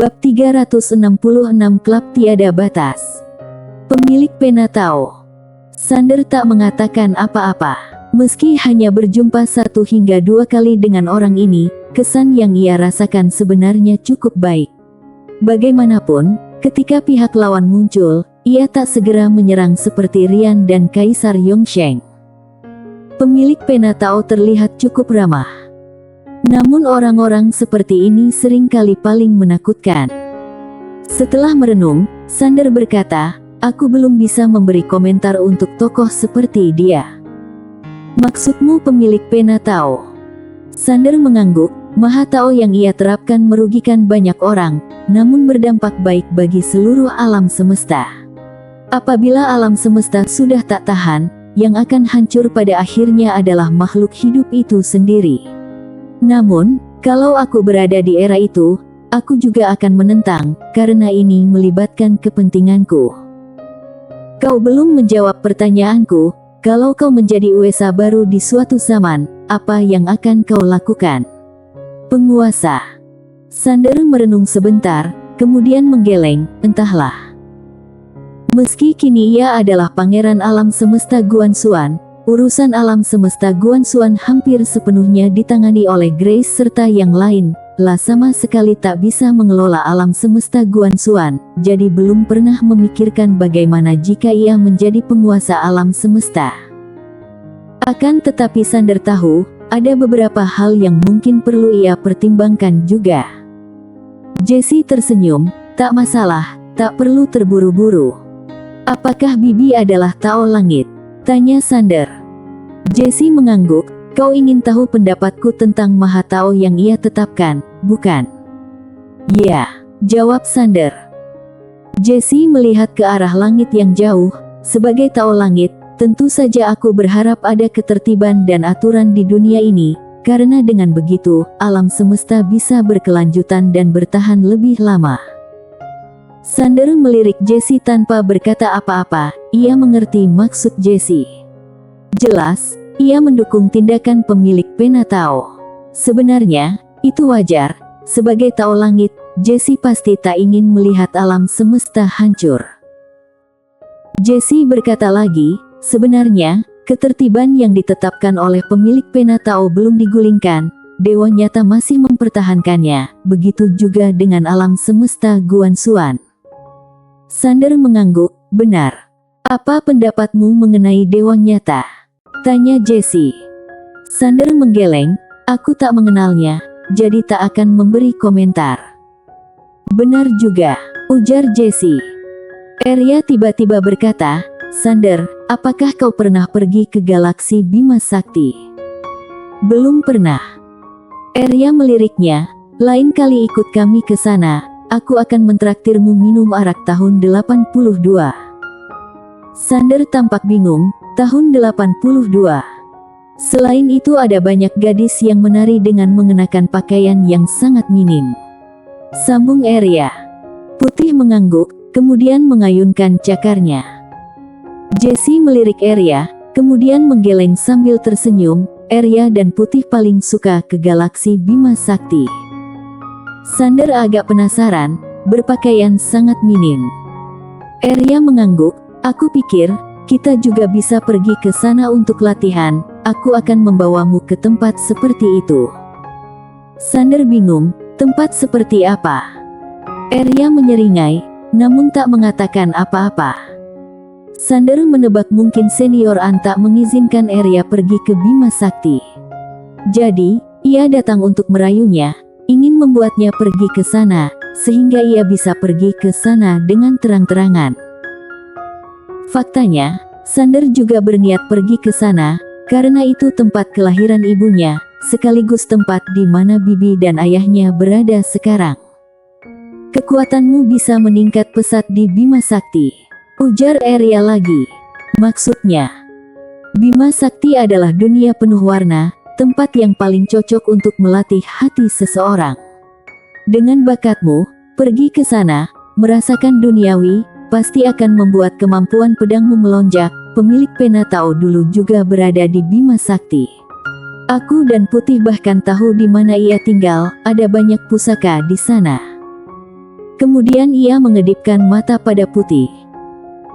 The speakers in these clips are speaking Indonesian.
Bab 366 Klub Tiada Batas. Pemilik pena Tao. Sander tak mengatakan apa-apa. Meski hanya berjumpa 1 hingga 2 kali dengan orang ini, kesan yang ia rasakan sebenarnya cukup baik. Bagaimanapun, ketika pihak lawan muncul, ia tak segera menyerang seperti Rian dan Kaisar Yongsheng. Pemilik pena Tao terlihat cukup ramah. Namun orang-orang seperti ini seringkali paling menakutkan. Setelah merenung, Sander berkata, "Aku belum bisa memberi komentar untuk tokoh seperti dia." "Maksudmu pemilik pena Tao?" Sander mengangguk. Maha Tao yang ia terapkan merugikan banyak orang, namun berdampak baik bagi seluruh alam semesta. Apabila alam semesta sudah tak tahan, yang akan hancur pada akhirnya adalah makhluk hidup itu sendiri. Namun, kalau aku berada di era itu, aku juga akan menentang, karena ini melibatkan kepentinganku. Kau belum menjawab pertanyaanku. Kalau kau menjadi USA baru di suatu zaman, apa yang akan kau lakukan? Penguasa. Sander merenung sebentar, kemudian menggeleng, entahlah. Meski kini ia adalah pangeran alam semesta Guanxuan, urusan alam semesta Guanxuan hampir sepenuhnya ditangani oleh Grace serta yang lain, sama sekali tak bisa mengelola alam semesta Guanxuan, jadi belum pernah memikirkan bagaimana jika ia menjadi penguasa alam semesta. Akan tetapi Sander tahu, ada beberapa hal yang mungkin perlu ia pertimbangkan juga. Jessie tersenyum, "Tak masalah, tak perlu terburu-buru." "Apakah Bibi adalah Tao Langit?" tanya Sander. Jessie mengangguk. "Kau ingin tahu pendapatku tentang Maha Tao yang ia tetapkan, bukan?" "Ya," jawab Sander. Jessie melihat ke arah langit yang jauh. "Sebagai Tao Langit, tentu saja aku berharap ada ketertiban dan aturan di dunia ini, karena dengan begitu, alam semesta bisa berkelanjutan dan bertahan lebih lama." Sander melirik Jessie tanpa berkata apa-apa. Ia mengerti maksud Jessie. Jelas, ia mendukung tindakan pemilik pena Tao. Sebenarnya, itu wajar. Sebagai Tao Langit, Jessie pasti tak ingin melihat alam semesta hancur. Jessie berkata lagi, "Sebenarnya, ketertiban yang ditetapkan oleh pemilik pena Tao belum digulingkan. Dewa nyata masih mempertahankannya, begitu juga dengan alam semesta Guanxuan." Sander mengangguk. "Benar. Apa pendapatmu mengenai dewa nyata?" tanya Jessie. Sander menggeleng. "Aku tak mengenalnya, jadi tak akan memberi komentar." "Benar juga," ujar Jessie. Arya tiba-tiba berkata, "Sander, apakah kau pernah pergi ke galaksi Bima Sakti?" "Belum pernah." Arya meliriknya, "Lain kali ikut kami ke sana, aku akan mentraktirmu minum arak tahun 82. Sander tampak bingung. Tahun 82. Selain itu ada banyak gadis yang menari dengan mengenakan pakaian yang sangat minim. Sambung Arya. Putih mengangguk, kemudian mengayunkan cakarnya. Jessie melirik Arya, kemudian menggeleng sambil tersenyum. Arya dan Putih paling suka ke galaksi Bima Sakti. Sander agak penasaran, berpakaian sangat minim. Arya mengangguk, "Aku pikir, kita juga bisa pergi ke sana untuk latihan. Aku akan membawamu ke tempat seperti itu." Sander bingung, tempat seperti apa? Arya menyeringai, namun tak mengatakan apa-apa. Sander menebak mungkin senior An tak mengizinkan Arya pergi ke Bima Sakti. Jadi, ia datang untuk merayunya, ingin membuatnya pergi ke sana, sehingga ia bisa pergi ke sana dengan terang-terangan. Faktanya, Sander juga berniat pergi ke sana, karena itu tempat kelahiran ibunya, sekaligus tempat di mana Bibi dan ayahnya berada sekarang. "Kekuatanmu bisa meningkat pesat di Bima Sakti," ujar Arya lagi. "Maksudnya, Bima Sakti adalah dunia penuh warna, tempat yang paling cocok untuk melatih hati seseorang. Dengan bakatmu, pergi ke sana, merasakan duniawi, pasti akan membuat kemampuan pedangmu melonjak." Pemilik pena Tao dulu juga berada di Bima Sakti. "Aku dan Putih bahkan tahu di mana ia tinggal, ada banyak pusaka di sana." Kemudian ia mengedipkan mata pada Putih.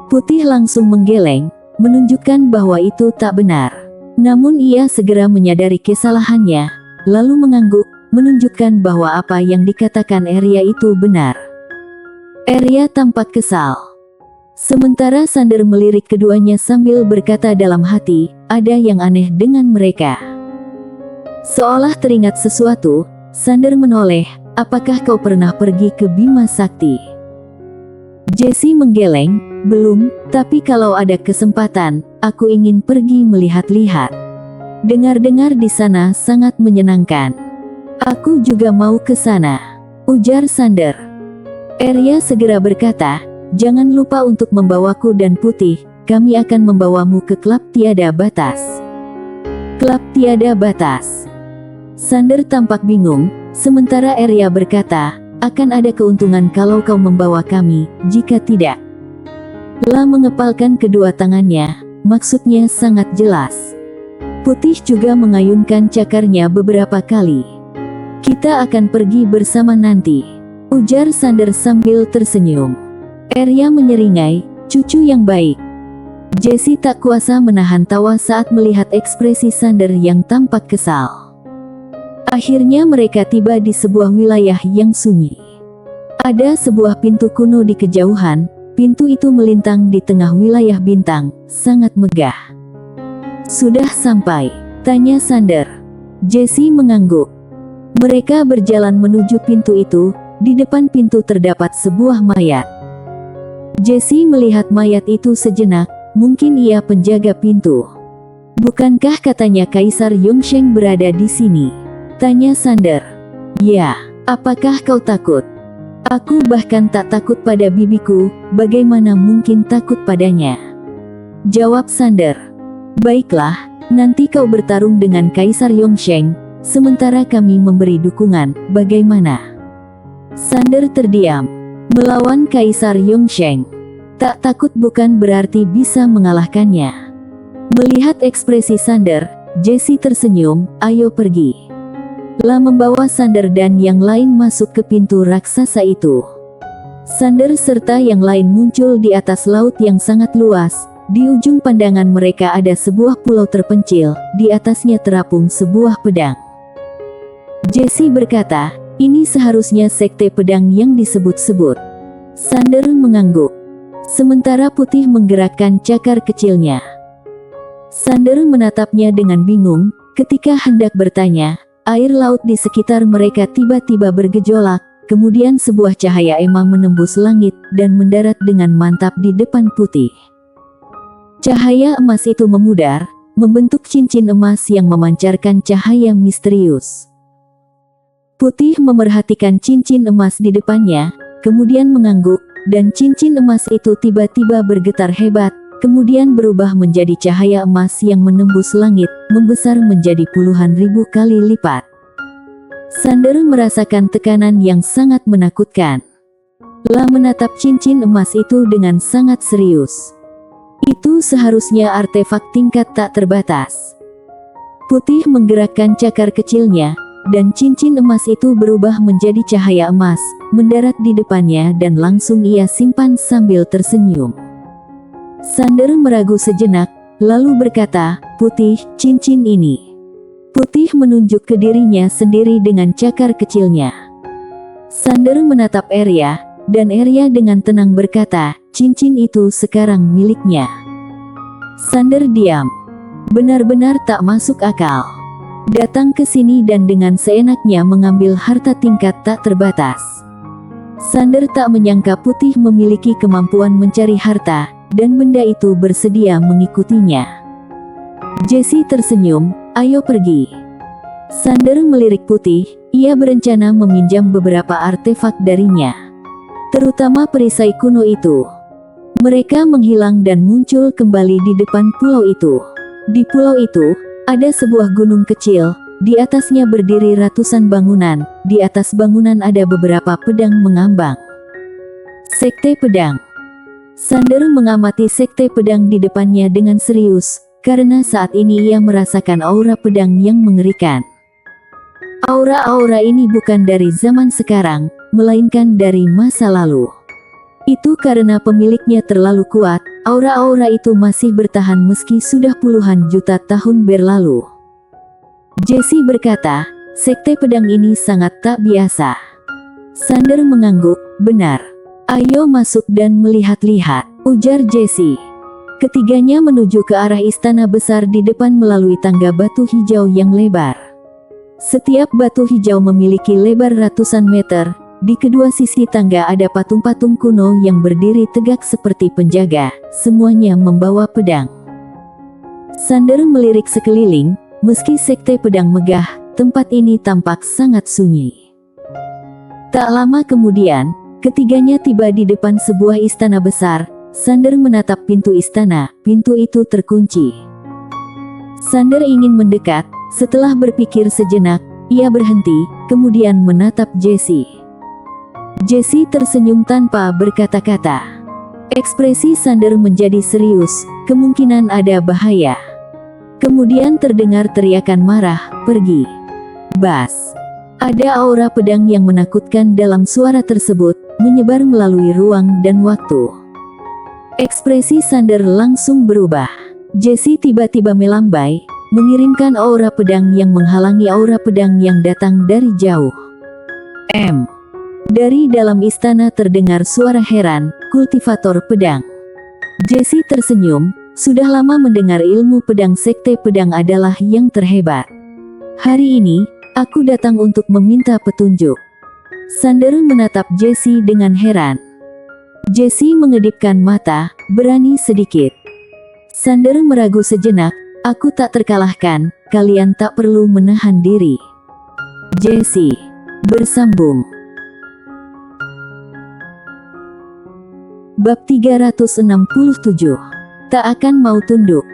Putih langsung menggeleng, menunjukkan bahwa itu tak benar. Namun ia segera menyadari kesalahannya, lalu mengangguk, menunjukkan bahwa apa yang dikatakan Arya itu benar. Arya tampak kesal. Sementara Sander melirik keduanya sambil berkata dalam hati, ada yang aneh dengan mereka. Seolah teringat sesuatu, Sander menoleh, apakah kau pernah pergi ke Bima Sakti? Jessie menggeleng, belum, tapi kalau ada kesempatan, aku ingin pergi melihat-lihat. Dengar-dengar di sana sangat menyenangkan. Aku juga mau ke sana, ujar Sander. Arya segera berkata, jangan lupa untuk membawaku dan Putih, kami akan membawamu ke klub tiada batas. Klub tiada batas. Sander tampak bingung, sementara Arya berkata, akan ada keuntungan kalau kau membawa kami, jika tidak. La mengepalkan kedua tangannya, maksudnya sangat jelas. Putih juga mengayunkan cakarnya beberapa kali. Kita akan pergi bersama nanti, ujar Sander sambil tersenyum. Arya menyeringai, cucu yang baik. Jessie tak kuasa menahan tawa saat melihat ekspresi Sander yang tampak kesal. Akhirnya mereka tiba di sebuah wilayah yang sunyi. Ada sebuah pintu kuno di kejauhan, pintu itu melintang di tengah wilayah bintang, sangat megah. Sudah sampai? Tanya Sander. Jessie mengangguk. Mereka berjalan menuju pintu itu, di depan pintu terdapat sebuah mayat. Jessie melihat mayat itu sejenak, mungkin ia penjaga pintu. Bukankah katanya Kaisar Yongsheng berada di sini? Tanya Sander. Ya, apakah kau takut? Aku bahkan tak takut pada bibiku, bagaimana mungkin takut padanya? Jawab Sander. Baiklah, nanti kau bertarung dengan Kaisar Yongsheng, sementara kami memberi dukungan, bagaimana? Sander terdiam. Melawan Kaisar Yongsheng. Tak takut bukan berarti bisa mengalahkannya. Melihat ekspresi Sander, Jessie tersenyum, ayo pergi. La membawa Sander dan yang lain masuk ke pintu raksasa itu. Sander serta yang lain muncul di atas laut yang sangat luas. Di ujung pandangan mereka ada sebuah pulau terpencil, di atasnya terapung sebuah pedang. Jessie berkata, ini seharusnya sekte pedang yang disebut-sebut. Sander mengangguk. Sementara Putih menggerakkan cakar kecilnya. Sander menatapnya dengan bingung, ketika hendak bertanya. Air laut di sekitar mereka tiba-tiba bergejolak, kemudian sebuah cahaya emang menembus langit dan mendarat dengan mantap di depan Putih. Cahaya emas itu memudar, membentuk cincin emas yang memancarkan cahaya misterius. Putih memerhatikan cincin emas di depannya, kemudian mengangguk, dan cincin emas itu tiba-tiba bergetar hebat, kemudian berubah menjadi cahaya emas yang menembus langit, membesar menjadi puluhan ribu kali lipat. Sander merasakan tekanan yang sangat menakutkan. La menatap cincin emas itu dengan sangat serius. Itu seharusnya artefak tingkat tak terbatas. Putih menggerakkan cakar kecilnya, dan cincin emas itu berubah menjadi cahaya emas, mendarat di depannya dan langsung ia simpan sambil tersenyum. Sander meragu sejenak, lalu berkata, Putih, cincin ini. Putih menunjuk ke dirinya sendiri dengan cakar kecilnya. Sander menatap Arya, dan Arya dengan tenang berkata, cincin itu sekarang miliknya. Sander diam. Benar-benar tak masuk akal. Datang ke sini dan dengan seenaknya mengambil harta tingkat tak terbatas. Sander tak menyangka Putih memiliki kemampuan mencari harta, dan benda itu bersedia mengikutinya. Jessie tersenyum, ayo pergi. Sander melirik Putih, ia berencana meminjam beberapa artefak darinya. Terutama perisai kuno itu. Mereka menghilang dan muncul kembali di depan pulau itu. Di pulau itu, ada sebuah gunung kecil, di atasnya berdiri ratusan bangunan, di atas bangunan ada beberapa pedang mengambang. Sekte pedang. Sander mengamati sekte pedang di depannya dengan serius, karena saat ini ia merasakan aura pedang yang mengerikan. Aura-aura ini bukan dari zaman sekarang, melainkan dari masa lalu. Itu karena pemiliknya terlalu kuat, aura-aura itu masih bertahan meski sudah puluhan juta tahun berlalu. Jesse berkata, sekte pedang ini sangat tak biasa. Sander mengangguk, benar. Ayo masuk dan melihat-lihat, ujar Jesse. Ketiganya menuju ke arah istana besar di depan melalui tangga batu hijau yang lebar. Setiap batu hijau memiliki lebar ratusan meter. Di kedua sisi tangga ada patung-patung kuno yang berdiri tegak seperti penjaga, semuanya membawa pedang. Sander melirik sekeliling, meski sekte pedang megah, tempat ini tampak sangat sunyi. Tak lama kemudian, ketiganya tiba di depan sebuah istana besar. Sander menatap pintu istana, pintu itu terkunci. Sander ingin mendekat, setelah berpikir sejenak, ia berhenti, kemudian menatap Jesse. Jesse tersenyum tanpa berkata-kata. Ekspresi Sander menjadi serius, kemungkinan ada bahaya. Kemudian terdengar teriakan marah, pergi. Bas. Ada aura pedang yang menakutkan dalam suara tersebut, menyebar melalui ruang dan waktu. Ekspresi Sander langsung berubah. Jesse tiba-tiba melambai, mengirimkan aura pedang yang menghalangi aura pedang yang datang dari jauh. Dari dalam istana terdengar suara heran, kultivator pedang. Jesse tersenyum, sudah lama mendengar ilmu pedang sekte pedang adalah yang terhebat. Hari ini, aku datang untuk meminta petunjuk. Sander menatap Jesse dengan heran. Jesse mengedipkan mata, berani sedikit. Sander meragu sejenak, aku tak terkalahkan, kalian tak perlu menahan diri. Jesse bersambung. Bab 367. Tak akan mau tunduk.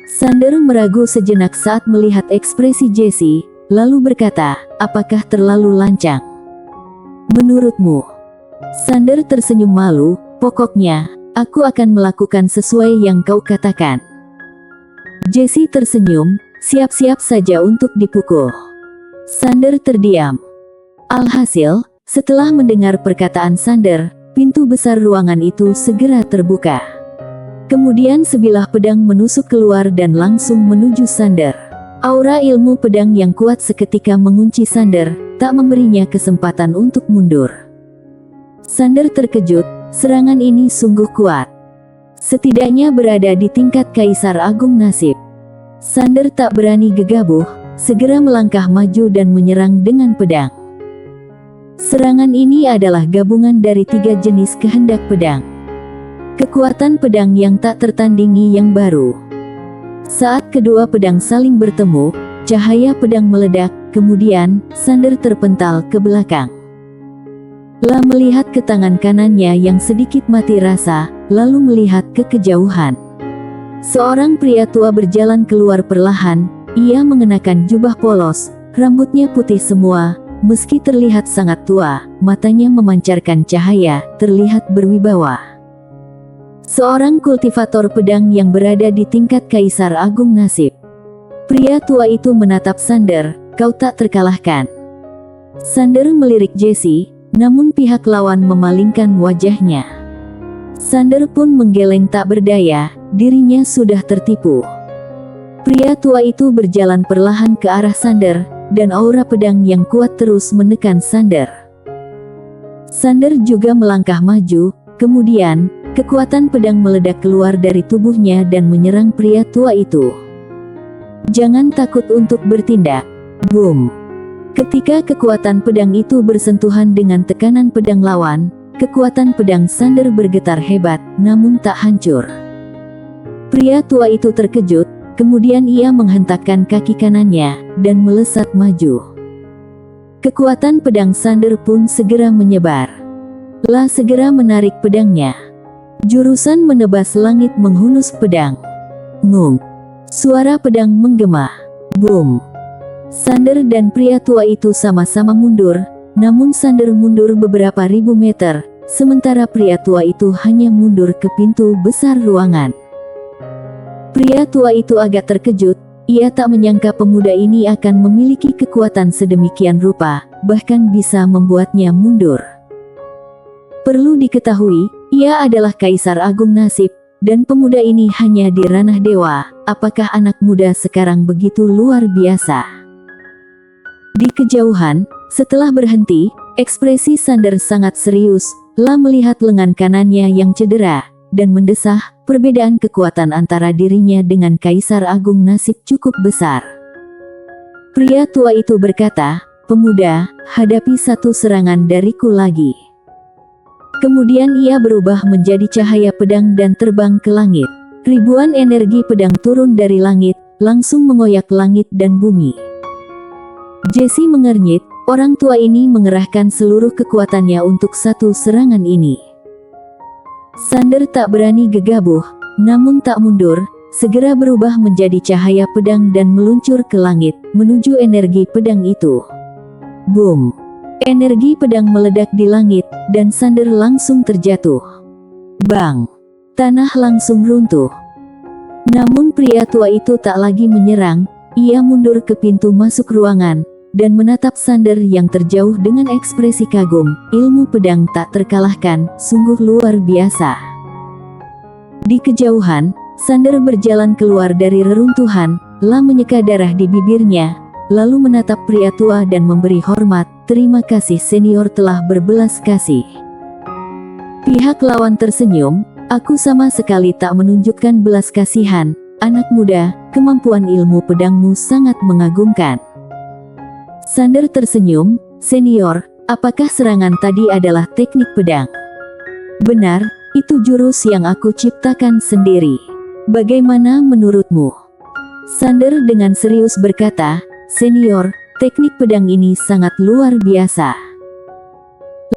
Sander meragu sejenak saat melihat ekspresi Jesse, lalu berkata, apakah terlalu lancang? Menurutmu? Sander tersenyum malu, pokoknya, aku akan melakukan sesuai yang kau katakan. Jesse tersenyum, siap-siap saja untuk dipukul. Sander terdiam. Alhasil, setelah mendengar perkataan Sander, pintu besar ruangan itu segera terbuka. Kemudian sebilah pedang menusuk keluar dan langsung menuju Sander. Aura ilmu pedang yang kuat seketika mengunci Sander, tak memberinya kesempatan untuk mundur. Sander terkejut, serangan ini sungguh kuat. Setidaknya berada di tingkat Kaisar Agung Nasib. Sander tak berani gegabah, segera melangkah maju dan menyerang dengan pedang. Serangan ini adalah gabungan dari 3 jenis kehendak pedang. Kekuatan pedang yang tak tertandingi yang baru. Saat kedua pedang saling bertemu, cahaya pedang meledak, kemudian Sander terpental ke belakang. Lah melihat ke tangan kanannya yang sedikit mati rasa, lalu melihat ke kejauhan. Seorang pria tua berjalan keluar perlahan, ia mengenakan jubah polos, rambutnya putih semua. Meski terlihat sangat tua, matanya memancarkan cahaya, terlihat berwibawa. Seorang kultivator pedang yang berada di tingkat Kaisar Agung Nasib. Pria tua itu menatap Sander, kau tak terkalahkan. Sander melirik Jesse, namun pihak lawan memalingkan wajahnya. Sander pun menggeleng tak berdaya, dirinya sudah tertipu. Pria tua itu berjalan perlahan ke arah Sander, dan aura pedang yang kuat terus menekan Sander. Sander juga melangkah maju, kemudian, kekuatan pedang meledak keluar dari tubuhnya dan menyerang pria tua itu. Jangan takut untuk bertindak. Boom. Ketika kekuatan pedang itu bersentuhan dengan tekanan pedang lawan, kekuatan pedang Sander bergetar hebat, namun tak hancur. Pria tua itu terkejut, kemudian ia menghentakkan kaki kanannya, dan melesat maju. Kekuatan pedang Sander pun segera menyebar. Lah segera menarik pedangnya. Jurusan menebas langit menghunus pedang. Ngung. Suara pedang menggema. Boom. Sander dan pria tua itu sama-sama mundur, namun Sander mundur beberapa ribu meter, sementara pria tua itu hanya mundur ke pintu besar ruangan. Pria tua itu agak terkejut, ia tak menyangka pemuda ini akan memiliki kekuatan sedemikian rupa, bahkan bisa membuatnya mundur. Perlu diketahui, ia adalah Kaisar Agung Nasib, dan pemuda ini hanya di ranah dewa. Apakah anak muda sekarang begitu luar biasa? Di kejauhan, setelah berhenti, ekspresi Sander sangat serius. La melihat lengan kanannya yang cedera, dan mendesah, perbedaan kekuatan antara dirinya dengan Kaisar Agung Nasib cukup besar. Pria tua itu berkata, "Pemuda, hadapi satu serangan dariku lagi." Kemudian ia berubah menjadi cahaya pedang dan terbang ke langit. Ribuan energi pedang turun dari langit, langsung mengoyak langit dan bumi. Jesse mengernyit, orang tua ini mengerahkan seluruh kekuatannya untuk satu serangan ini. Sander tak berani gegabah, namun tak mundur, segera berubah menjadi cahaya pedang dan meluncur ke langit, menuju energi pedang itu. Boom! Energi pedang meledak di langit, dan Sander langsung terjatuh. Bang! Tanah langsung runtuh. Namun pria tua itu tak lagi menyerang, ia mundur ke pintu masuk ruangan, dan menatap Sander yang terjauh dengan ekspresi kagum. Ilmu pedang tak terkalahkan, sungguh luar biasa. Di kejauhan, Sander berjalan keluar dari reruntuhan, La menyeka darah di bibirnya, lalu menatap pria tua dan memberi hormat. "Terima kasih senior telah berbelas kasih." Pihak lawan tersenyum, "Aku sama sekali tak menunjukkan belas kasihan, anak muda, kemampuan ilmu pedangmu sangat mengagumkan." Sander tersenyum, "Senior, apakah serangan tadi adalah teknik pedang?" "Benar, itu jurus yang aku ciptakan sendiri. Bagaimana menurutmu?" Sander dengan serius berkata, "Senior, teknik pedang ini sangat luar biasa."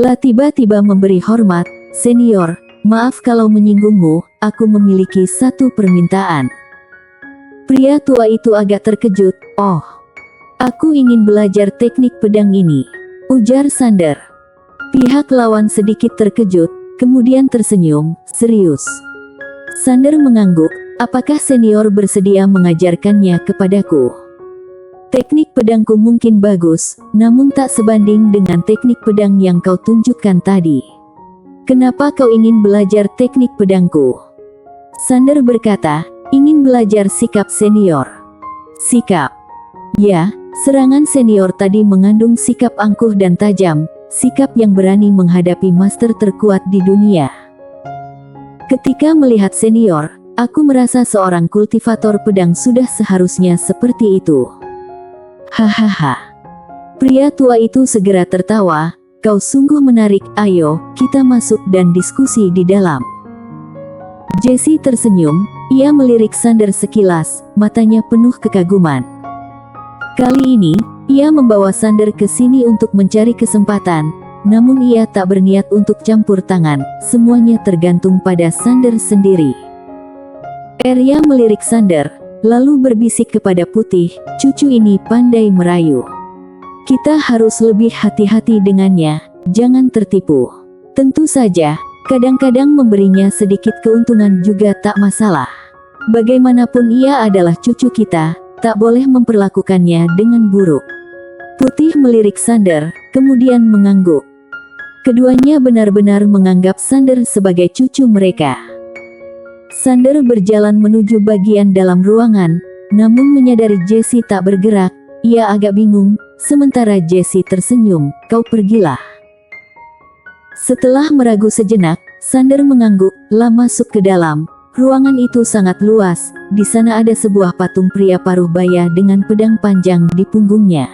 La tiba-tiba memberi hormat, "Senior, maaf kalau menyinggungmu, aku memiliki satu permintaan." Pria tua itu agak terkejut, "Oh, aku ingin belajar teknik pedang ini," ujar Sander. Pihak lawan sedikit terkejut, kemudian tersenyum, serius. Sander mengangguk, "Apakah senior bersedia mengajarkannya kepadaku? Teknik pedangku mungkin bagus, namun tak sebanding dengan teknik pedang yang kau tunjukkan tadi. Kenapa kau ingin belajar teknik pedangku?" Sander berkata, "Ingin belajar sikap senior." "Sikap?" "Ya, serangan senior tadi mengandung sikap angkuh dan tajam, sikap yang berani menghadapi master terkuat di dunia. Ketika melihat senior, aku merasa seorang kultivator pedang sudah seharusnya seperti itu." Hahaha. Pria tua itu segera tertawa, "Kau sungguh menarik, ayo, kita masuk dan diskusi di dalam." Jesse tersenyum, ia melirik Sander sekilas, matanya penuh kekaguman. Kali ini, ia membawa Sander ke sini untuk mencari kesempatan, namun ia tak berniat untuk campur tangan, semuanya tergantung pada Sander sendiri. Arya melirik Sander, lalu berbisik kepada Putih, "Cucu ini pandai merayu. Kita harus lebih hati-hati dengannya, jangan tertipu. Tentu saja, kadang-kadang memberinya sedikit keuntungan juga tak masalah. Bagaimanapun ia adalah cucu kita, tak boleh memperlakukannya dengan buruk." Putih melirik Sander, kemudian mengangguk. Keduanya benar-benar menganggap Sander sebagai cucu mereka. Sander berjalan menuju bagian dalam ruangan, namun menyadari Jesse tak bergerak, ia agak bingung, sementara Jesse tersenyum, "Kau pergilah." Setelah meragu sejenak, Sander mengangguk, "La masuk ke dalam." Ruangan itu sangat luas, di sana ada sebuah patung pria paruh baya dengan pedang panjang di punggungnya.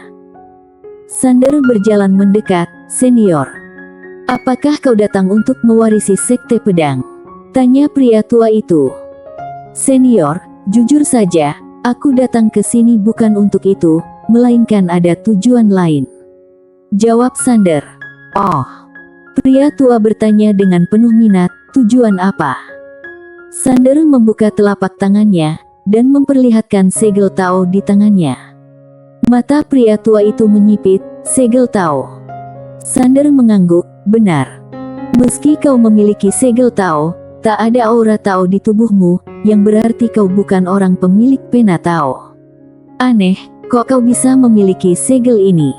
Sander berjalan mendekat, "Senior, apakah kau datang untuk mewarisi sekte pedang?" tanya pria tua itu. "Senior, jujur saja, aku datang ke sini bukan untuk itu, melainkan ada tujuan lain," jawab Sander. "Oh." Pria tua bertanya dengan penuh minat, "Tujuan apa?" Sander membuka telapak tangannya, dan memperlihatkan segel Tao di tangannya. Mata pria tua itu menyipit, "Segel Tao." Sander mengangguk, "Benar. Meski kau memiliki segel Tao, tak ada aura Tao di tubuhmu, yang berarti kau bukan orang pemilik pena Tao. Aneh, kok kau bisa memiliki segel ini?"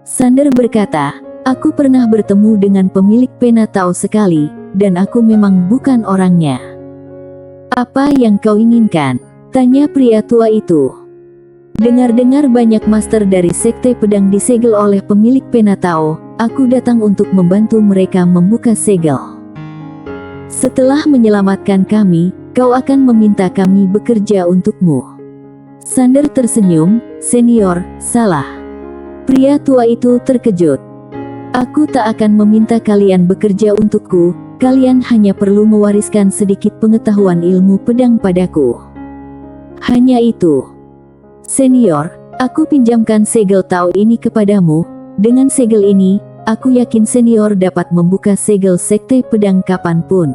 Sander berkata, Aku pernah bertemu dengan pemilik Penatau sekali, dan aku memang bukan orangnya. Apa yang kau inginkan? Tanya pria tua itu. Dengar-dengar banyak master dari sekte pedang disegel oleh pemilik Penatau, aku datang untuk membantu mereka membuka segel. Setelah menyelamatkan kami, kau akan meminta kami bekerja untukmu. Sander tersenyum, senior, salah. Pria tua itu terkejut. Aku tak akan meminta kalian bekerja untukku, kalian hanya perlu mewariskan sedikit pengetahuan ilmu pedang padaku. Hanya itu. Senior, aku pinjamkan segel Tao ini kepadamu. Dengan segel ini, aku yakin senior dapat membuka segel sekte pedang kapanpun.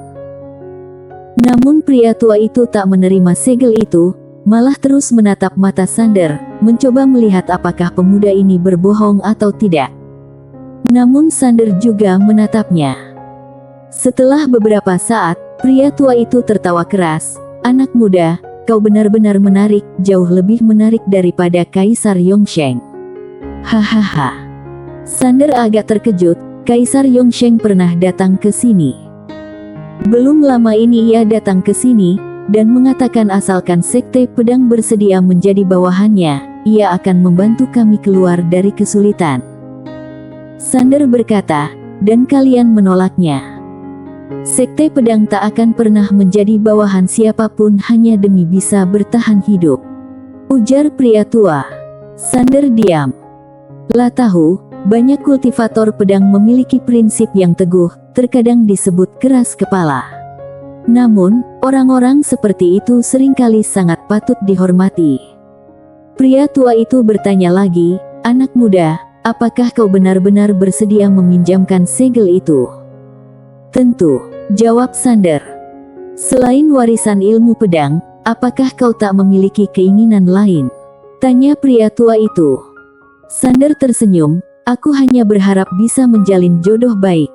Namun pria tua itu tak menerima segel itu, malah terus menatap mata Sander, mencoba melihat apakah pemuda ini berbohong atau tidak. Namun Sander juga menatapnya. Setelah beberapa saat, pria tua itu tertawa keras. Anak muda, kau benar-benar menarik, jauh lebih menarik daripada Kaisar Yongsheng. Hahaha. Sander agak terkejut, Kaisar Yongsheng pernah datang ke sini. Belum lama ini ia datang ke sini, dan mengatakan asalkan sekte pedang bersedia menjadi bawahannya, ia akan membantu kami keluar dari kesulitan. Sander berkata, dan kalian menolaknya. Sekte pedang tak akan pernah menjadi bawahan siapapun hanya demi bisa bertahan hidup. Ujar pria tua. Sander diam. Lah tahu, banyak kultivator pedang memiliki prinsip yang teguh, terkadang disebut keras kepala. Namun, orang-orang seperti itu seringkali sangat patut dihormati. Pria tua itu bertanya lagi, anak muda, apakah kau benar-benar bersedia meminjamkan segel itu? Tentu, jawab Sander. Selain warisan ilmu pedang, apakah kau tak memiliki keinginan lain? Tanya pria tua itu. Sander tersenyum, aku hanya berharap bisa menjalin jodoh baik.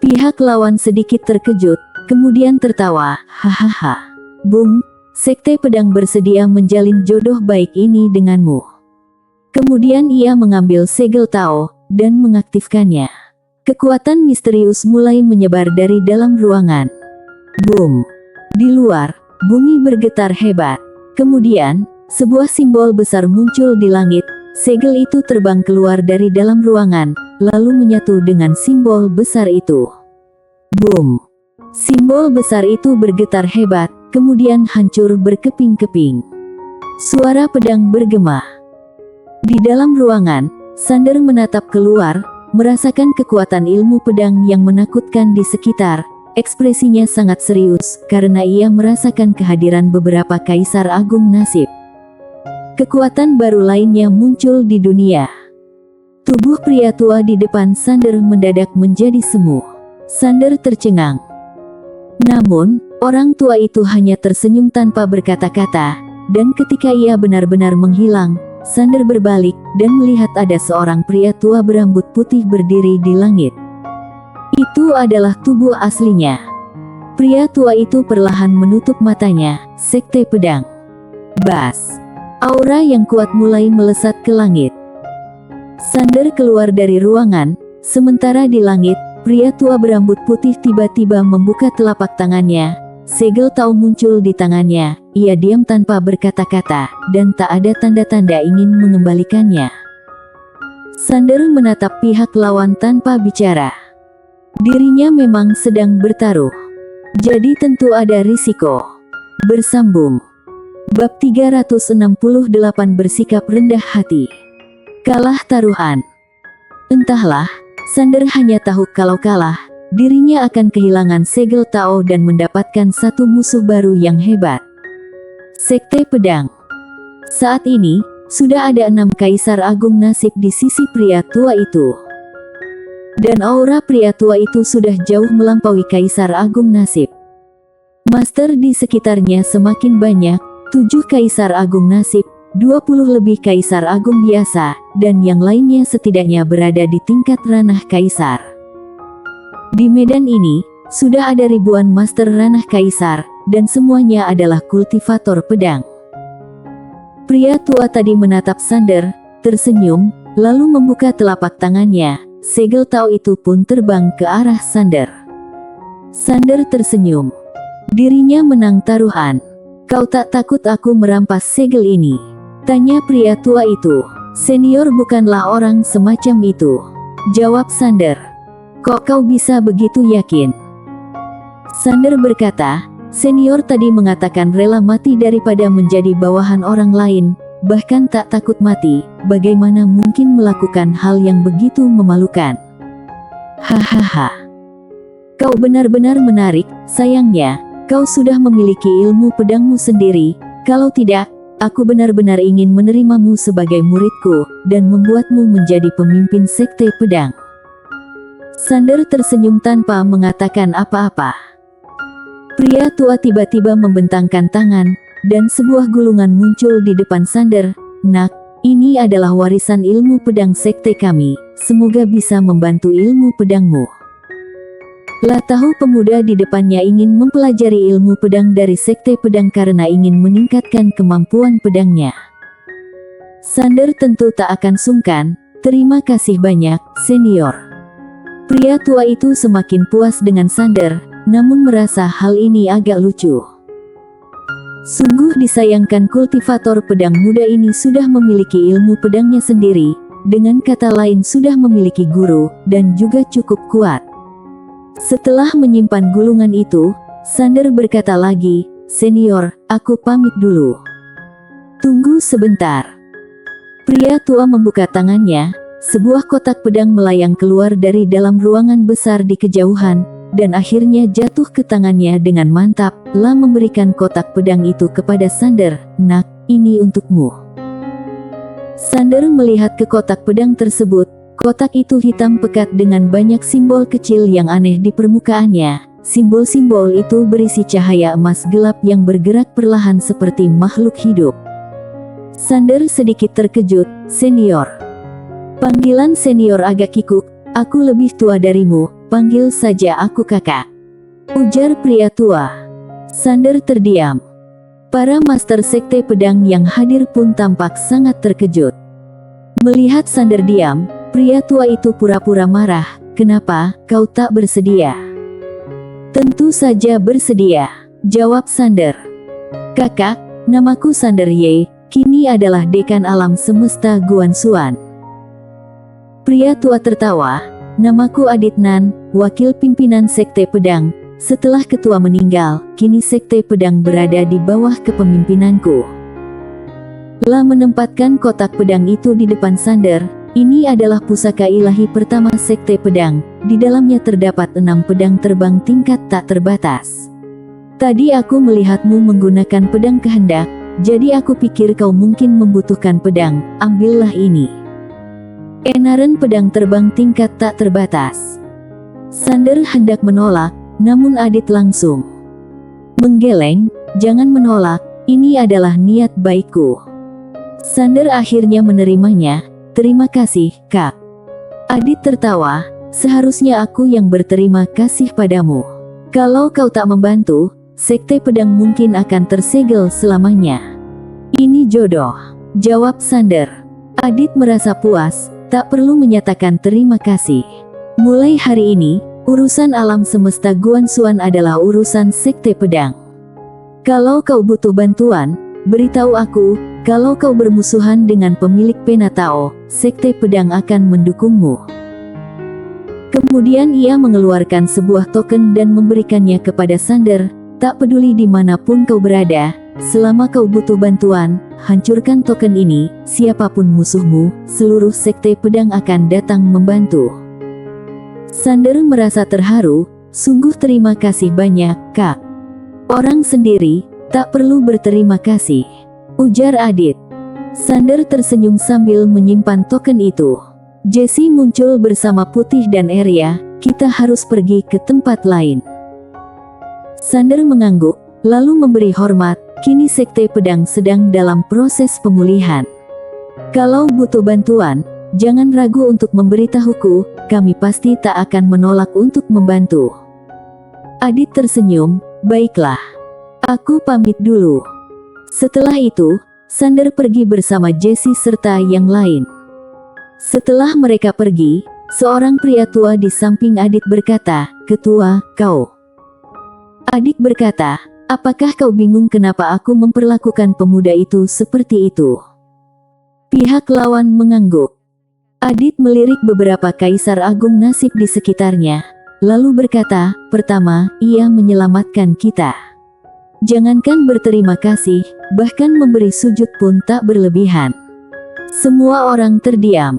Pihak lawan sedikit terkejut, kemudian tertawa, hahaha. Bung, sekte pedang bersedia menjalin jodoh baik ini denganmu. Kemudian ia mengambil segel Tao, dan mengaktifkannya. Kekuatan misterius mulai menyebar dari dalam ruangan. Boom! Di luar, bumi bergetar hebat. Kemudian, sebuah simbol besar muncul di langit. Segel itu terbang keluar dari dalam ruangan, lalu menyatu dengan simbol besar itu. Boom! Simbol besar itu bergetar hebat, kemudian hancur berkeping-keping. Suara pedang bergema. Di dalam ruangan, Sander menatap keluar, merasakan kekuatan ilmu pedang yang menakutkan di sekitar. Ekspresinya sangat serius, karena ia merasakan kehadiran beberapa kaisar agung nasib. Kekuatan baru lainnya muncul di dunia. Tubuh pria tua di depan Sander mendadak menjadi semu. Sander tercengang. Namun, orang tua itu hanya tersenyum tanpa berkata-kata, dan ketika ia benar-benar menghilang, Sander berbalik, dan melihat ada seorang pria tua berambut putih berdiri di langit. Itu adalah tubuh aslinya. Pria tua itu perlahan menutup matanya, sekte pedang. Bas. Aura yang kuat mulai melesat ke langit. Sander keluar dari ruangan, sementara di langit, pria tua berambut putih tiba-tiba membuka telapak tangannya. Segel Tao muncul di tangannya, ia diam tanpa berkata-kata, dan tak ada tanda-tanda ingin mengembalikannya. Sander menatap pihak lawan tanpa bicara. Dirinya memang sedang bertaruh. Jadi tentu ada risiko. Bersambung. Bab 368 bersikap rendah hati. Kalah taruhan. Entahlah, Sander hanya tahu kalau kalah, dirinya akan kehilangan segel Tao dan mendapatkan satu musuh baru yang hebat. Sekte pedang. Saat ini, sudah ada 6 kaisar agung nasib di sisi pria tua itu. Dan aura pria tua itu sudah jauh melampaui kaisar agung nasib. Master di sekitarnya semakin banyak, 7 kaisar agung nasib, 20 lebih kaisar agung biasa, dan yang lainnya setidaknya berada di tingkat ranah kaisar. Di medan ini, sudah ada ribuan master ranah kaisar, dan semuanya adalah kultivator pedang. Pria tua tadi menatap Sander, tersenyum, lalu membuka telapak tangannya, segel Tao itu pun terbang ke arah Sander. Sander tersenyum. Dirinya menang taruhan. "Kau tak takut aku merampas segel ini?" tanya pria tua itu. "Senior bukanlah orang semacam itu," jawab Sander. "Kok kau bisa begitu yakin?" Sander berkata, "Senior tadi mengatakan rela mati daripada menjadi bawahan orang lain, bahkan tak takut mati. Bagaimana mungkin melakukan hal yang begitu memalukan?" "Hahaha. Kau benar-benar menarik. Sayangnya, kau sudah memiliki ilmu pedangmu sendiri. Kalau tidak, aku benar-benar ingin menerimamu sebagai muridku, dan membuatmu menjadi pemimpin sekte pedang." Sander tersenyum tanpa mengatakan apa-apa. Pria tua tiba-tiba membentangkan tangan, dan sebuah gulungan muncul di depan Sander. "Nak, ini adalah warisan ilmu pedang sekte kami, semoga bisa membantu ilmu pedangmu." Lah tahu pemuda di depannya ingin mempelajari ilmu pedang dari sekte pedang karena ingin meningkatkan kemampuan pedangnya. Sander tentu tak akan sungkan. "Terima kasih banyak, senior." Pria tua itu semakin puas dengan Sander, namun merasa hal ini agak lucu. Sungguh disayangkan kultivator pedang muda ini sudah memiliki ilmu pedangnya sendiri, dengan kata lain sudah memiliki guru, dan juga cukup kuat. Setelah menyimpan gulungan itu, Sander berkata lagi, "Senior, aku pamit dulu." "Tunggu sebentar." Pria tua membuka tangannya, sebuah kotak pedang melayang keluar dari dalam ruangan besar di kejauhan, dan akhirnya jatuh ke tangannya dengan mantap. Lah memberikan kotak pedang itu kepada Sander. "Nak, ini untukmu." Sander melihat ke kotak pedang tersebut. Kotak itu hitam pekat dengan banyak simbol kecil yang aneh di permukaannya. Simbol-simbol itu berisi cahaya emas gelap yang bergerak perlahan seperti makhluk hidup. Sander sedikit terkejut. "Senior." Panggilan senior agak kikuk. "Aku lebih tua darimu, panggil saja aku kakak," ujar pria tua. Sander terdiam. Para master sekte pedang yang hadir pun tampak sangat terkejut. Melihat Sander diam, pria tua itu pura-pura marah. "Kenapa, kau tak bersedia?" "Tentu saja bersedia," jawab Sander. "Kakak, namaku Sander Ye, kini adalah dekan alam semesta Guanxuan." Pria tua tertawa. "Namaku Aditnan, wakil pimpinan sekte pedang. Setelah ketua meninggal, kini sekte pedang berada di bawah kepemimpinanku." Lah menempatkan kotak pedang itu di depan Sander. "Ini adalah pusaka ilahi pertama sekte pedang. Di dalamnya terdapat 6 pedang terbang tingkat tak terbatas. Tadi aku melihatmu menggunakan pedang kehendak, jadi aku pikir kau mungkin membutuhkan pedang. Ambillah ini." Enaren pedang terbang tingkat tak terbatas. Sander hendak menolak, namun Adit langsung menggeleng. "Jangan menolak, ini adalah niat baikku." Sander akhirnya menerimanya. "Terima kasih, Kak." Adit tertawa. "Seharusnya aku yang berterima kasih padamu. Kalau kau tak membantu, sekte pedang mungkin akan tersegel selamanya." "Ini jodoh," jawab Sander. Adit merasa puas, tak perlu menyatakan terima kasih. "Mulai hari ini, urusan alam semesta Guanxuan adalah urusan sekte pedang. Kalau kau butuh bantuan, beritahu aku. Kalau kau bermusuhan dengan pemilik pena Tao, sekte pedang akan mendukungmu." Kemudian ia mengeluarkan sebuah token dan memberikannya kepada Sander. "Tak peduli dimanapun kau berada, selama kau butuh bantuan, hancurkan token ini. Siapapun musuhmu, seluruh sekte pedang akan datang membantu." Sander merasa terharu. "Sungguh terima kasih banyak, Kak." "Orang sendiri, tak perlu berterima kasih," ujar Adit. Sander tersenyum sambil menyimpan token itu. Jesse muncul bersama Putih dan Arya. "Kita harus pergi ke tempat lain." Sander mengangguk, lalu memberi hormat. "Kini sekte pedang sedang dalam proses pemulihan. Kalau butuh bantuan, jangan ragu untuk memberitahuku, kami pasti tak akan menolak untuk membantu." Adit tersenyum. "Baiklah. Aku pamit dulu." Setelah itu, Sander pergi bersama Jesse serta yang lain. Setelah mereka pergi, seorang pria tua di samping Adit berkata, "Ketua, kau." Adik berkata, "Apakah kau bingung kenapa aku memperlakukan pemuda itu seperti itu?" Pihak lawan mengangguk. Adit melirik beberapa kaisar agung nasib di sekitarnya, lalu berkata, "Pertama, ia menyelamatkan kita. Jangankan berterima kasih, bahkan memberi sujud pun tak berlebihan." Semua orang terdiam.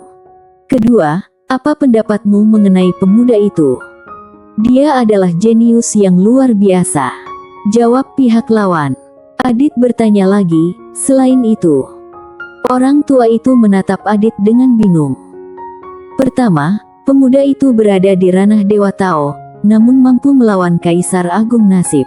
Kedua, apa pendapatmu mengenai pemuda itu? Dia adalah jenius yang luar biasa, jawab pihak lawan. Adit bertanya lagi, "Selain itu?" Orang tua itu menatap Adit dengan bingung. Pertama, pemuda itu berada di ranah Dewa Tao, namun mampu melawan Kaisar Agung Nasib.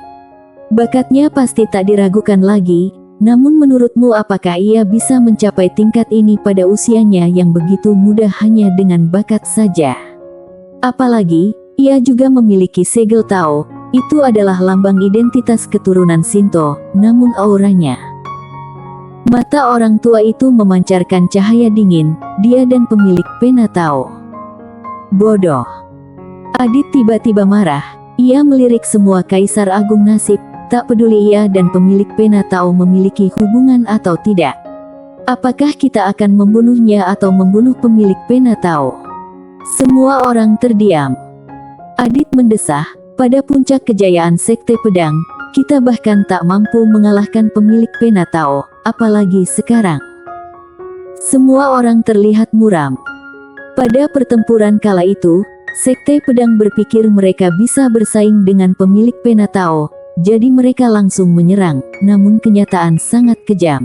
Bakatnya pasti tak diragukan lagi, namun menurutmu apakah ia bisa mencapai tingkat ini pada usianya yang begitu muda hanya dengan bakat saja? Apalagi, ia juga memiliki segel Tao, itu adalah lambang identitas keturunan Shinto, namun auranya. Mata orang tua itu memancarkan cahaya dingin, dia dan pemilik pena Tao. Bodoh. Adit tiba-tiba marah, ia melirik semua Kaisar Agung Nasib, tak peduli ia dan pemilik pena Tao memiliki hubungan atau tidak. Apakah kita akan membunuhnya atau membunuh pemilik pena Tao? Semua orang terdiam. Adit mendesah, pada puncak kejayaan Sekte Pedang, kita bahkan tak mampu mengalahkan pemilik pena Tao, apalagi sekarang. Semua orang terlihat muram. Pada pertempuran kala itu, Sekte Pedang berpikir mereka bisa bersaing dengan pemilik pena Tao, jadi mereka langsung menyerang, namun kenyataan sangat kejam.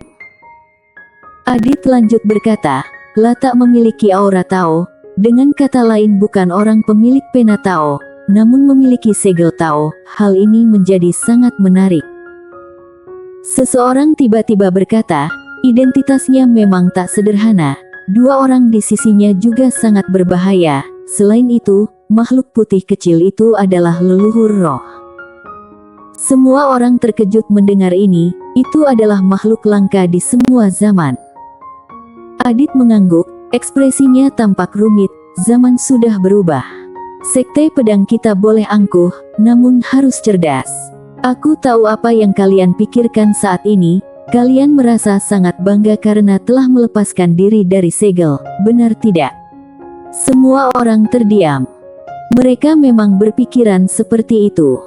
Adit lanjut berkata, "La tak memiliki aura Tao, dengan kata lain bukan orang pemilik pena Tao, namun memiliki segel Tao." Hal ini menjadi sangat menarik. Seseorang tiba-tiba berkata, "Identitasnya memang tak sederhana, dua orang di sisinya juga sangat berbahaya. Selain itu, makhluk putih kecil itu adalah leluhur roh." Semua orang terkejut mendengar ini, itu adalah makhluk langka di semua zaman. Adit mengangguk, ekspresinya tampak rumit, zaman sudah berubah. Sekte Pedang kita boleh angkuh, namun harus cerdas. Aku tahu apa yang kalian pikirkan saat ini, kalian merasa sangat bangga karena telah melepaskan diri dari segel, benar tidak? Semua orang terdiam. Mereka memang berpikiran seperti itu.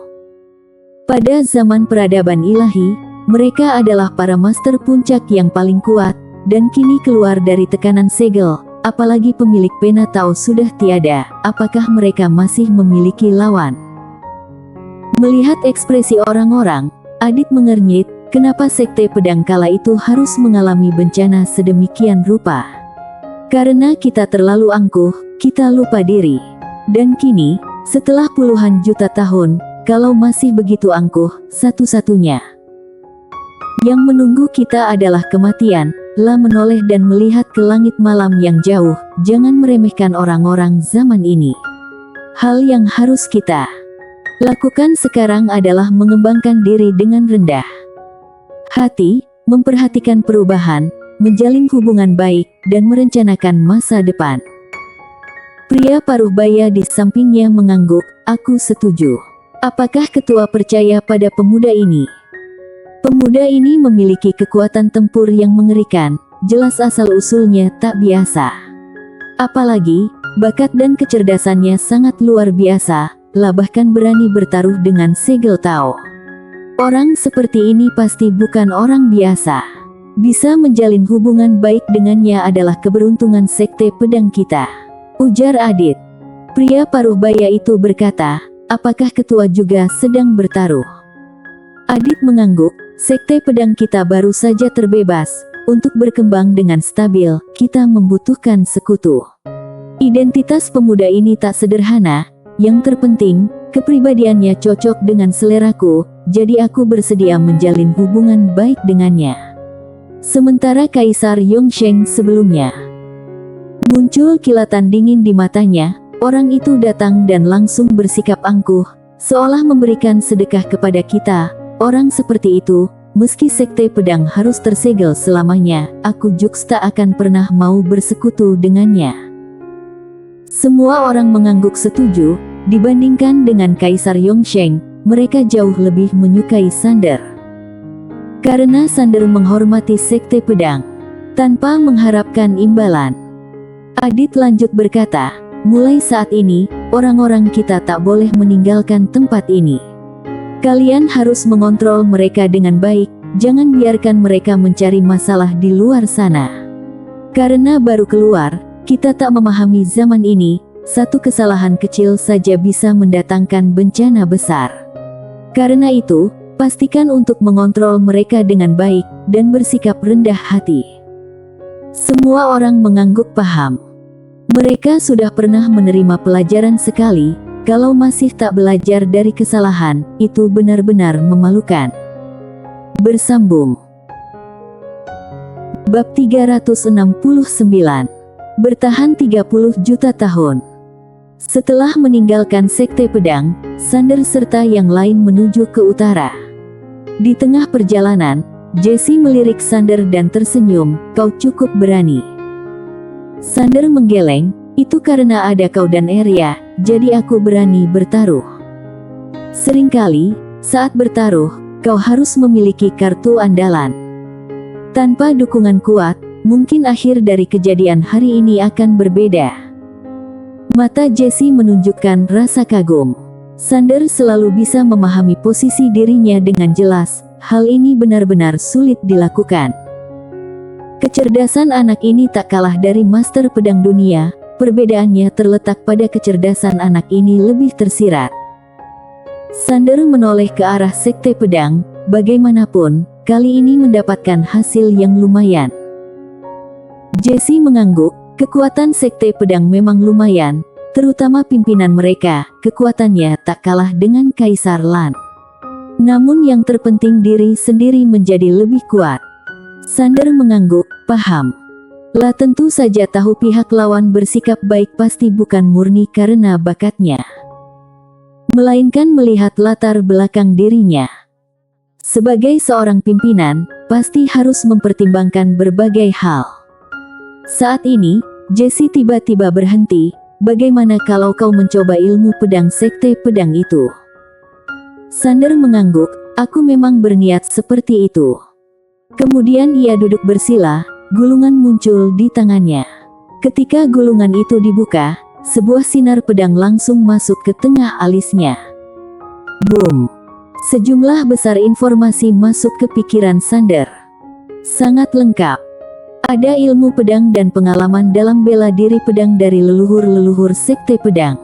Pada zaman peradaban ilahi, mereka adalah para master puncak yang paling kuat, dan kini keluar dari tekanan segel, apalagi pemilik pena Tao sudah tiada, apakah mereka masih memiliki lawan? Melihat ekspresi orang-orang, Adit mengernyit, kenapa Sekte Pedang kala itu harus mengalami bencana sedemikian rupa? Karena kita terlalu angkuh, kita lupa diri. Dan kini, setelah puluhan juta tahun, kalau masih begitu angkuh, satu-satunya yang menunggu kita adalah kematian. La menoleh dan melihat ke langit malam yang jauh, jangan meremehkan orang-orang zaman ini. Hal yang harus kita lakukan sekarang adalah mengembangkan diri dengan rendah hati, memperhatikan perubahan, menjalin hubungan baik, dan merencanakan masa depan. Pria paruh baya di sampingnya mengangguk, "Aku setuju. Apakah ketua percaya pada pemuda ini?" Pemuda ini memiliki kekuatan tempur yang mengerikan, jelas asal-usulnya tak biasa. Apalagi, bakat dan kecerdasannya sangat luar biasa, lah bahkan berani bertaruh dengan segel Tao. Orang seperti ini pasti bukan orang biasa. Bisa menjalin hubungan baik dengannya adalah keberuntungan Sekte Pedang kita, ujar Adit. Pria paruh baya itu berkata, "Apakah ketua juga sedang bertaruh?" Adit mengangguk, "Sekte Pedang kita baru saja terbebas, untuk berkembang dengan stabil, kita membutuhkan sekutu." Identitas pemuda ini tak sederhana, yang terpenting, kepribadiannya cocok dengan seleraku, jadi aku bersedia menjalin hubungan baik dengannya. Sementara Kaisar Yongsheng sebelumnya muncul kilatan dingin di matanya, orang itu datang dan langsung bersikap angkuh, seolah memberikan sedekah kepada kita. Orang seperti itu, meski Sekte Pedang harus tersegel selamanya, aku Jux tak akan pernah mau bersekutu dengannya. Semua orang mengangguk setuju. Dibandingkan dengan Kaisar Yongsheng, mereka jauh lebih menyukai Sander. Karena Sander menghormati Sekte Pedang, tanpa mengharapkan imbalan. Adit lanjut berkata, mulai saat ini, orang-orang kita tak boleh meninggalkan tempat ini. Kalian harus mengontrol mereka dengan baik, jangan biarkan mereka mencari masalah di luar sana. Karena baru keluar, kita tak memahami zaman ini. Satu kesalahan kecil saja bisa mendatangkan bencana besar. Karena itu, pastikan untuk mengontrol mereka dengan baik, dan bersikap rendah hati. Semua orang mengangguk paham. Mereka sudah pernah menerima pelajaran sekali, kalau masih tak belajar dari kesalahan, itu benar-benar memalukan. Bersambung. Bab 369. Bertahan 30 juta tahun. Setelah meninggalkan Sekte Pedang, Sander serta yang lain menuju ke utara. Di tengah perjalanan, Jesse melirik Sander dan tersenyum, "Kau cukup berani." Sander menggeleng, "Itu karena ada kau dan Arya, jadi aku berani bertaruh." Seringkali, saat bertaruh, kau harus memiliki kartu andalan. Tanpa dukungan kuat, mungkin akhir dari kejadian hari ini akan berbeda. Mata Jesse menunjukkan rasa kagum. Sander selalu bisa memahami posisi dirinya dengan jelas. Hal ini benar-benar sulit dilakukan. Kecerdasan anak ini tak kalah dari master pedang dunia. Perbedaannya terletak pada kecerdasan anak ini lebih tersirat. Sander menoleh ke arah Sekte Pedang. Bagaimanapun, kali ini mendapatkan hasil yang lumayan. Jesse mengangguk. Kekuatan Sekte Pedang memang lumayan, terutama pimpinan mereka. Kekuatannya tak kalah dengan Kaisar Lan. Namun yang terpenting diri sendiri menjadi lebih kuat. Sander mengangguk, paham. Lah tentu saja tahu pihak lawan bersikap baik pasti bukan murni karena bakatnya, melainkan melihat latar belakang dirinya. Sebagai seorang pimpinan, pasti harus mempertimbangkan berbagai hal. Saat ini, Jesse tiba-tiba berhenti. "Bagaimana kalau kau mencoba ilmu pedang Sekte Pedang itu?" Sander mengangguk, "Aku memang berniat seperti itu." Kemudian ia duduk bersila, gulungan muncul di tangannya. Ketika gulungan itu dibuka, sebuah sinar pedang langsung masuk ke tengah alisnya. Boom! Sejumlah besar informasi masuk ke pikiran Sander. Sangat lengkap. Ada ilmu pedang dan pengalaman dalam bela diri pedang dari leluhur-leluhur Sekte Pedang.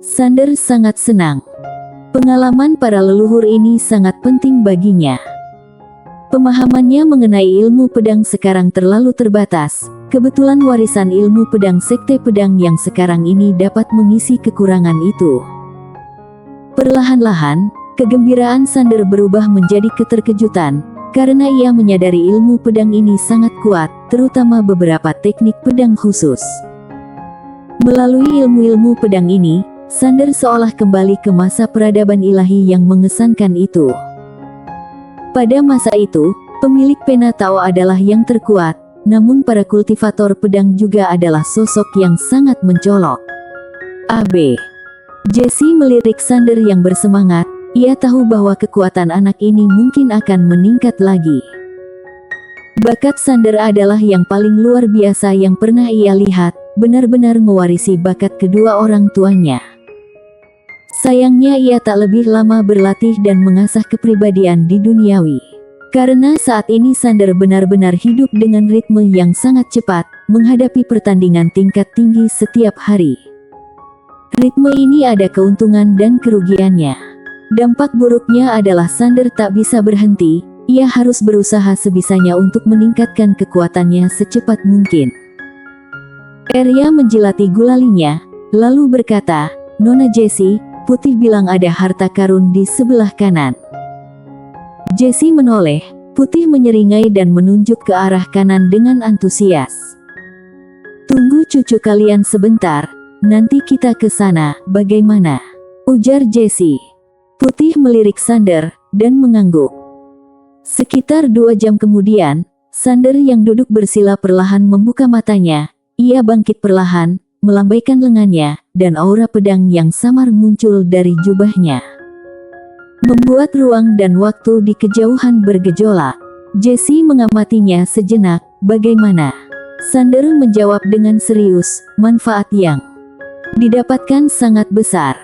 Sander sangat senang. Pengalaman para leluhur ini sangat penting baginya. Pemahamannya mengenai ilmu pedang sekarang terlalu terbatas. Kebetulan warisan ilmu pedang Sekte Pedang yang sekarang ini dapat mengisi kekurangan itu. Perlahan-lahan, kegembiraan Sander berubah menjadi keterkejutan. Karena ia menyadari ilmu pedang ini sangat kuat, terutama beberapa teknik pedang khusus. Melalui ilmu-ilmu pedang ini, Sander seolah kembali ke masa peradaban ilahi yang mengesankan itu. Pada masa itu, pemilik Penatao adalah yang terkuat, namun para kultivator pedang juga adalah sosok yang sangat mencolok. AB. Jesse melirik Sander yang bersemangat. Ia tahu bahwa kekuatan anak ini mungkin akan meningkat lagi. Bakat Sander adalah yang paling luar biasa yang pernah ia lihat, benar-benar mewarisi bakat kedua orang tuanya. Sayangnya ia tak lebih lama berlatih dan mengasah kepribadian di duniawi. Karena saat ini Sander benar-benar hidup dengan ritme yang sangat cepat, menghadapi pertandingan tingkat tinggi setiap hari. Ritme ini ada keuntungan dan kerugiannya. Dampak buruknya adalah Sander tak bisa berhenti, ia harus berusaha sebisanya untuk meningkatkan kekuatannya secepat mungkin. Arya menjilati gulalinya, lalu berkata, "Nona Jesse, Putih bilang ada harta karun di sebelah kanan." Jesse menoleh, Putih menyeringai dan menunjuk ke arah kanan dengan antusias. "Tunggu cucu kalian sebentar, nanti kita ke sana, bagaimana?" ujar Jesse. Putih melirik Sander, dan mengangguk. Sekitar 2 jam kemudian, Sander yang duduk bersila perlahan membuka matanya. Ia bangkit perlahan, melambaikan lengannya, dan aura pedang yang samar muncul dari jubahnya, membuat ruang dan waktu di kejauhan bergejolak. Jesse mengamatinya sejenak. Bagaimana? Sander menjawab dengan serius, manfaat yang didapatkan sangat besar.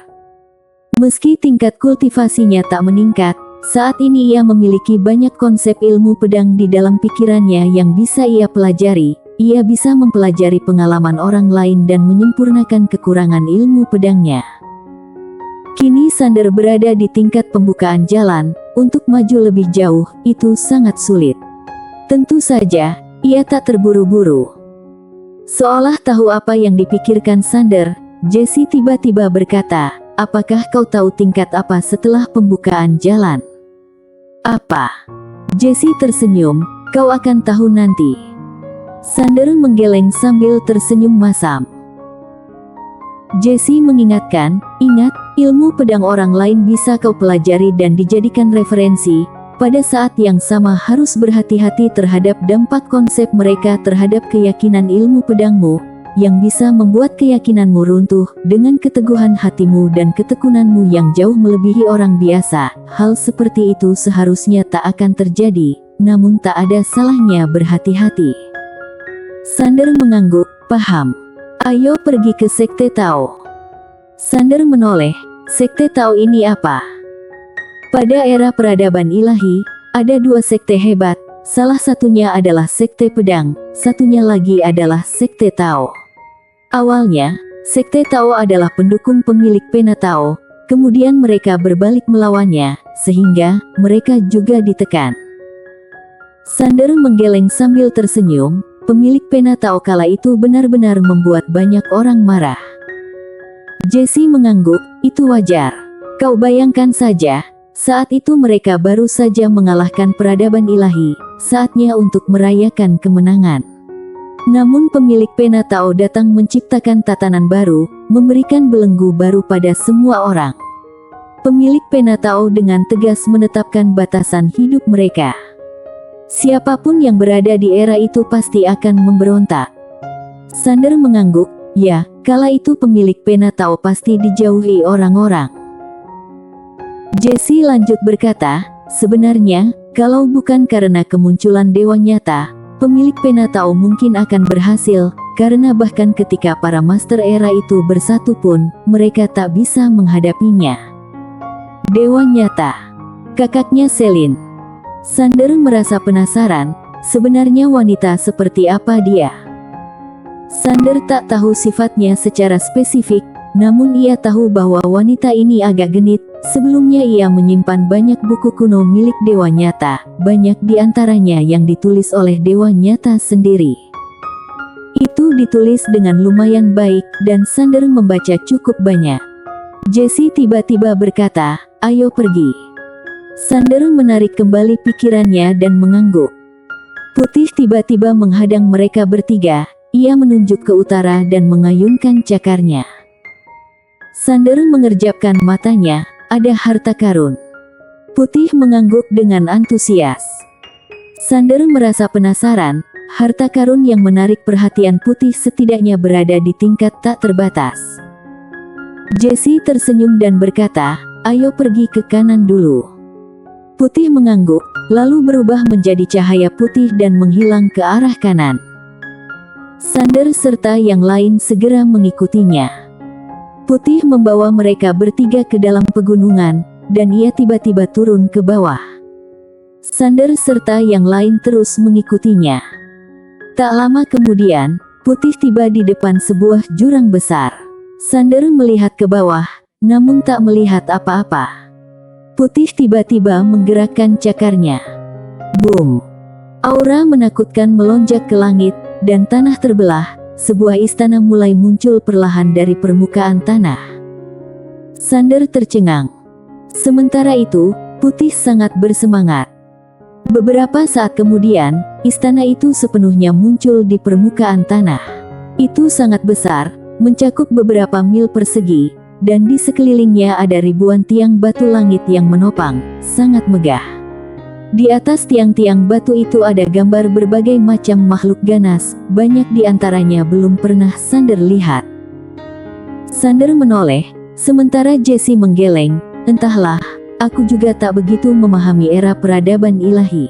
Meski tingkat kultivasinya tak meningkat, saat ini ia memiliki banyak konsep ilmu pedang di dalam pikirannya yang bisa ia pelajari. Ia bisa mempelajari pengalaman orang lain dan menyempurnakan kekurangan ilmu pedangnya. Kini Sander berada di tingkat pembukaan jalan. Untuk maju lebih jauh, itu sangat sulit. Tentu saja, ia tak terburu-buru. Seolah tahu apa yang dipikirkan Sander, Jesse tiba-tiba berkata, "Apakah kau tahu tingkat apa setelah pembukaan jalan?" "Apa?" Jesse tersenyum, "Kau akan tahu nanti." Sander menggeleng sambil tersenyum masam. Jesse mengingatkan, "Ingat, ilmu pedang orang lain bisa kau pelajari dan dijadikan referensi. Pada saat yang sama harus berhati-hati terhadap dampak konsep mereka terhadap keyakinan ilmu pedangmu, yang bisa membuat keyakinanmu runtuh. Dengan keteguhan hatimu dan ketekunanmu yang jauh melebihi orang biasa, hal seperti itu seharusnya tak akan terjadi, namun tak ada salahnya berhati-hati." Sander mengangguk, "Paham. Ayo pergi ke Sekte Tao." Sander menoleh, "Sekte Tao ini apa?" Pada era peradaban ilahi, ada dua sekte hebat, salah satunya adalah Sekte Pedang, satunya lagi adalah Sekte Tao. Awalnya, Sekte Tao adalah pendukung pemilik pena Tao, kemudian mereka berbalik melawannya, sehingga mereka juga ditekan. Sander menggeleng sambil tersenyum, pemilik pena Tao kala itu benar-benar membuat banyak orang marah. Jesse mengangguk, "Itu wajar. Kau bayangkan saja, saat itu mereka baru saja mengalahkan peradaban ilahi, saatnya untuk merayakan kemenangan. Namun pemilik pena Tao datang menciptakan tatanan baru, memberikan belenggu baru pada semua orang. Pemilik pena Tao dengan tegas menetapkan batasan hidup mereka. Siapapun yang berada di era itu pasti akan memberontak." Sander mengangguk, "Ya, kala itu pemilik pena Tao pasti dijauhi orang-orang." Jesse lanjut berkata, "Sebenarnya, kalau bukan karena kemunculan dewa nyata, pemilik pena Tao mungkin akan berhasil, karena bahkan ketika para master era itu bersatu pun, mereka tak bisa menghadapinya." "Dewa nyata?" kakaknya Selin. Sander merasa penasaran, sebenarnya wanita seperti apa dia? Sander tak tahu sifatnya secara spesifik, namun ia tahu bahwa wanita ini agak genit. Sebelumnya ia menyimpan banyak buku kuno milik dewa nyata, banyak di antaranya yang ditulis oleh dewa nyata sendiri. Itu ditulis dengan lumayan baik, dan Sander membaca cukup banyak. Jesse tiba-tiba berkata, "Ayo pergi." Sander menarik kembali pikirannya dan mengangguk. Putih tiba-tiba menghadang mereka bertiga. Ia menunjuk ke utara dan mengayunkan cakarnya. Sander mengerjapkan matanya. "Ada harta karun." Putih mengangguk dengan antusias. Sander merasa penasaran. Harta karun yang menarik perhatian Putih setidaknya berada di tingkat tak terbatas. Jesse tersenyum dan berkata, "Ayo pergi ke kanan dulu." Putih mengangguk, lalu berubah menjadi cahaya putih dan menghilang ke arah kanan. Sander serta yang lain segera mengikutinya. Putih membawa mereka bertiga ke dalam pegunungan, dan ia tiba-tiba turun ke bawah. Sander serta yang lain terus mengikutinya. Tak lama kemudian, Putih tiba di depan sebuah jurang besar. Sander melihat ke bawah, namun tak melihat apa-apa. Putih tiba-tiba menggerakkan cakarnya. Boom! Aura menakutkan melonjak ke langit, dan tanah terbelah. Sebuah istana mulai muncul perlahan dari permukaan tanah. Sander tercengang. Sementara itu, Putih sangat bersemangat. Beberapa saat kemudian, istana itu sepenuhnya muncul di permukaan tanah. Itu sangat besar, mencakup beberapa mil persegi, dan di sekelilingnya ada ribuan tiang batu langit yang menopang, sangat megah. Di atas tiang-tiang batu itu ada gambar berbagai macam makhluk ganas, banyak di antaranya belum pernah Sander lihat. Sander menoleh, sementara Jessie menggeleng, entahlah, aku juga tak begitu memahami era peradaban ilahi.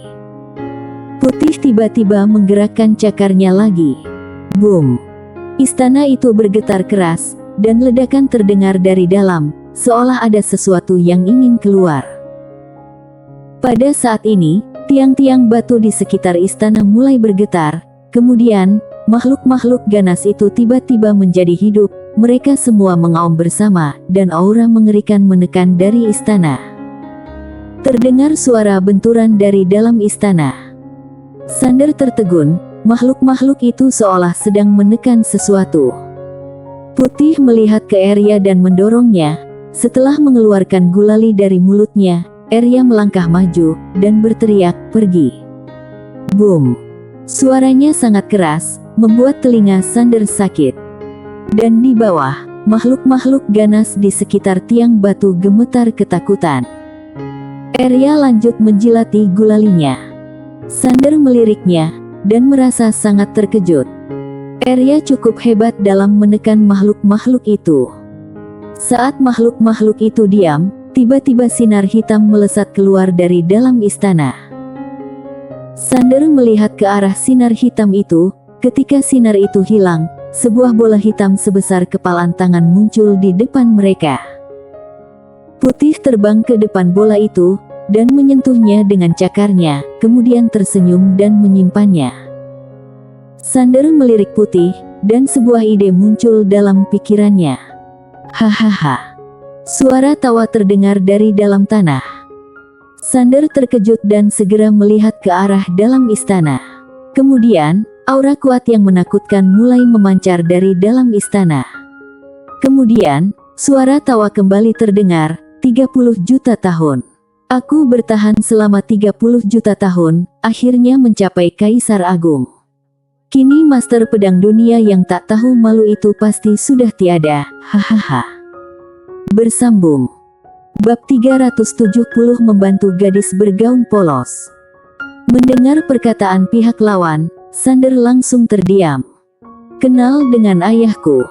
Putih tiba-tiba menggerakkan cakarnya lagi. Boom! Istana itu bergetar keras, dan ledakan terdengar dari dalam, seolah ada sesuatu yang ingin keluar. Pada saat ini, tiang-tiang batu di sekitar istana mulai bergetar, kemudian, makhluk-makhluk ganas itu tiba-tiba menjadi hidup, mereka semua mengaum bersama, dan aura mengerikan menekan dari istana. Terdengar suara benturan dari dalam istana. Sander tertegun, makhluk-makhluk itu seolah sedang menekan sesuatu. Putih melihat ke Arya dan mendorongnya. Setelah mengeluarkan gulali dari mulutnya, Arya melangkah maju, dan berteriak, "Pergi!" Boom! Suaranya sangat keras, membuat telinga Sander sakit. Dan di bawah, makhluk-makhluk ganas di sekitar tiang batu gemetar ketakutan. Arya lanjut menjilati gulalinya. Sander meliriknya, dan merasa sangat terkejut. Arya cukup hebat dalam menekan makhluk-makhluk itu. Saat makhluk-makhluk itu diam, tiba-tiba sinar hitam melesat keluar dari dalam istana. Sander melihat ke arah sinar hitam itu. Ketika sinar itu hilang, sebuah bola hitam sebesar kepalan tangan muncul di depan mereka. Putih terbang ke depan bola itu, dan menyentuhnya dengan cakarnya, kemudian tersenyum dan menyimpannya. Sander melirik Putih, dan sebuah ide muncul dalam pikirannya. Hahaha. Suara tawa terdengar dari dalam tanah. Sander terkejut dan segera melihat ke arah dalam istana. Kemudian, aura kuat yang menakutkan mulai memancar dari dalam istana. Kemudian, suara tawa kembali terdengar, 30 juta tahun. Aku bertahan selama 30 juta tahun, akhirnya mencapai Kaisar Agung. Kini Master Pedang Dunia yang tak tahu malu itu pasti sudah tiada, hahaha. Bersambung. Bab 370 membantu gadis bergaun polos. Mendengar perkataan pihak lawan, Sander langsung terdiam. Kenal dengan ayahku.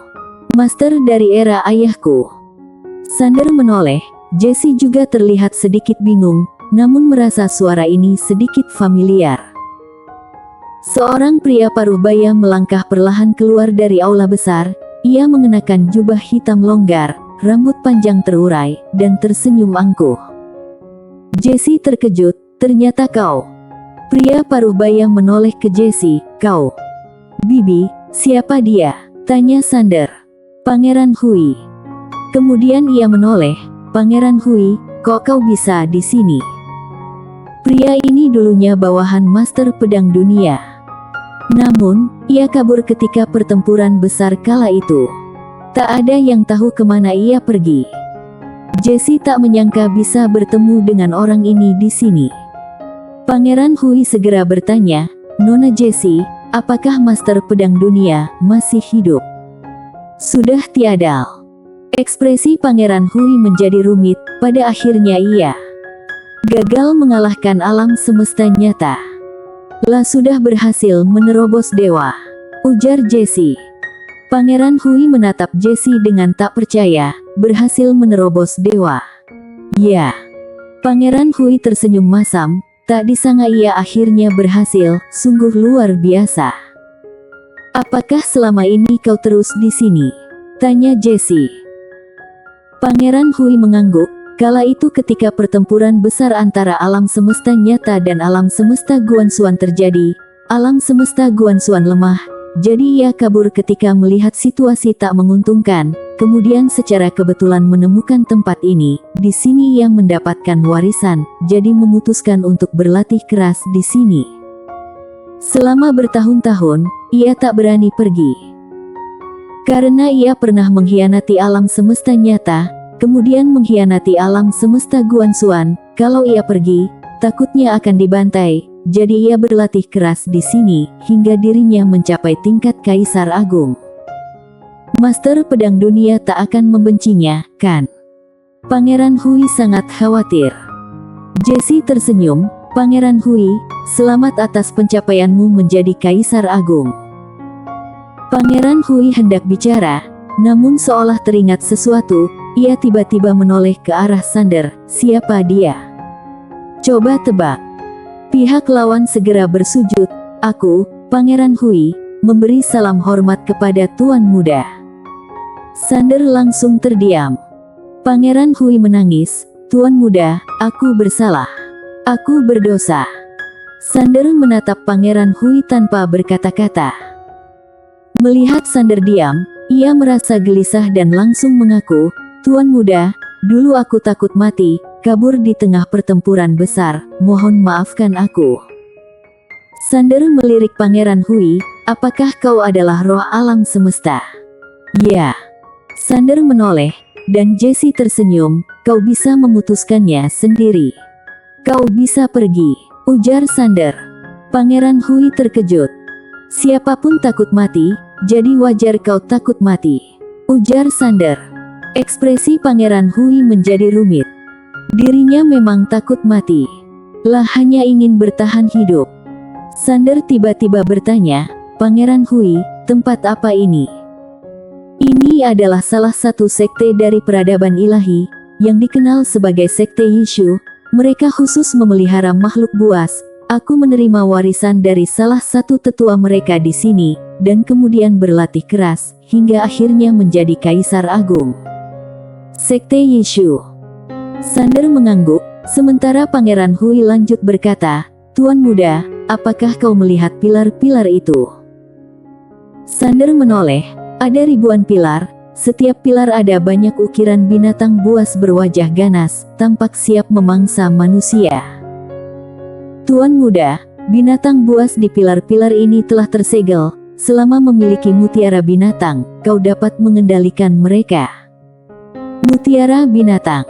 Master dari era ayahku. Sander menoleh. Jessie juga terlihat sedikit bingung, namun merasa suara ini sedikit familiar. Seorang pria paruh-baya melangkah perlahan keluar dari aula besar. Ia mengenakan jubah hitam longgar, rambut panjang terurai, dan tersenyum angkuh. Jessie terkejut, ternyata kau. Pria paruh-baya menoleh ke Jessie, kau. Bibi, siapa dia? Tanya Sander. Pangeran Hui. Kemudian ia menoleh. Pangeran Hui, kok kau bisa di sini? Pria ini dulunya bawahan Master Pedang Dunia. Namun, ia kabur ketika pertempuran besar kala itu. Tak ada yang tahu kemana ia pergi. Jessie tak menyangka bisa bertemu dengan orang ini di sini. Pangeran Hui segera bertanya, Nona Jessie, apakah Master Pedang Dunia masih hidup? Sudah tiada. Ekspresi Pangeran Hui menjadi rumit, pada akhirnya ia gagal mengalahkan alam semesta nyata. Lah sudah berhasil menerobos dewa, ujar Jessie. Pangeran Hui menatap Jessie dengan tak percaya, berhasil menerobos dewa. Ya. Pangeran Hui tersenyum masam, tak disangka ia akhirnya berhasil, sungguh luar biasa. Apakah selama ini kau terus di sini? Tanya Jessie. Pangeran Hui mengangguk, kala itu ketika pertempuran besar antara alam semesta nyata dan alam semesta Guanxuan terjadi, alam semesta Guanxuan lemah, jadi ia kabur ketika melihat situasi tak menguntungkan, kemudian secara kebetulan menemukan tempat ini, di sini ia mendapatkan warisan, jadi memutuskan untuk berlatih keras di sini. Selama bertahun-tahun, ia tak berani pergi. Karena ia pernah mengkhianati alam semesta nyata, kemudian mengkhianati alam semesta Guanxuan, kalau ia pergi, takutnya akan dibantai, jadi ia berlatih keras di sini, hingga dirinya mencapai tingkat Kaisar Agung. Master Pedang Dunia tak akan membencinya, kan? Pangeran Hui sangat khawatir. Jessie tersenyum, Pangeran Hui, selamat atas pencapaianmu menjadi Kaisar Agung. Pangeran Hui hendak bicara, Namun seolah teringat sesuatu, ia tiba-tiba menoleh ke arah Sander. Siapa dia? Coba tebak. Pihak lawan segera bersujud. Aku, Pangeran Hui, memberi salam hormat kepada Tuan Muda. Sander langsung terdiam. Pangeran Hui menangis. Tuan Muda, aku bersalah. Aku berdosa. Sander menatap Pangeran Hui tanpa berkata-kata. Melihat Sander diam, ia merasa gelisah dan langsung mengaku, Tuan Muda, dulu aku takut mati, kabur di tengah pertempuran besar, mohon maafkan aku. Sander melirik Pangeran Hui, apakah kau adalah roh alam semesta? Ya. Sander menoleh, dan Jessie tersenyum, kau bisa memutuskannya sendiri. Kau bisa pergi, ujar Sander. Pangeran Hui terkejut. Siapapun takut mati, jadi wajar kau takut mati, ujar Sander. Ekspresi Pangeran Hui menjadi rumit. Dirinya memang takut mati, lah hanya ingin bertahan hidup. Sander tiba-tiba bertanya, Pangeran Hui, tempat apa ini? Ini adalah salah satu sekte dari peradaban ilahi, yang dikenal sebagai Sekte Yishu. Mereka khusus memelihara makhluk buas. Aku menerima warisan dari salah satu tetua mereka di sini, dan kemudian berlatih keras, hingga akhirnya menjadi Kaisar Agung. Sekte Yishu. Sander mengangguk, sementara Pangeran Hui lanjut berkata, Tuan Muda, apakah kau melihat pilar-pilar itu? Sander menoleh, ada ribuan pilar, setiap pilar ada banyak ukiran binatang buas berwajah ganas, tampak siap memangsa manusia. Tuan Muda, binatang buas di pilar-pilar ini telah tersegel. Selama memiliki mutiara binatang, kau dapat mengendalikan mereka. Mutiara binatang.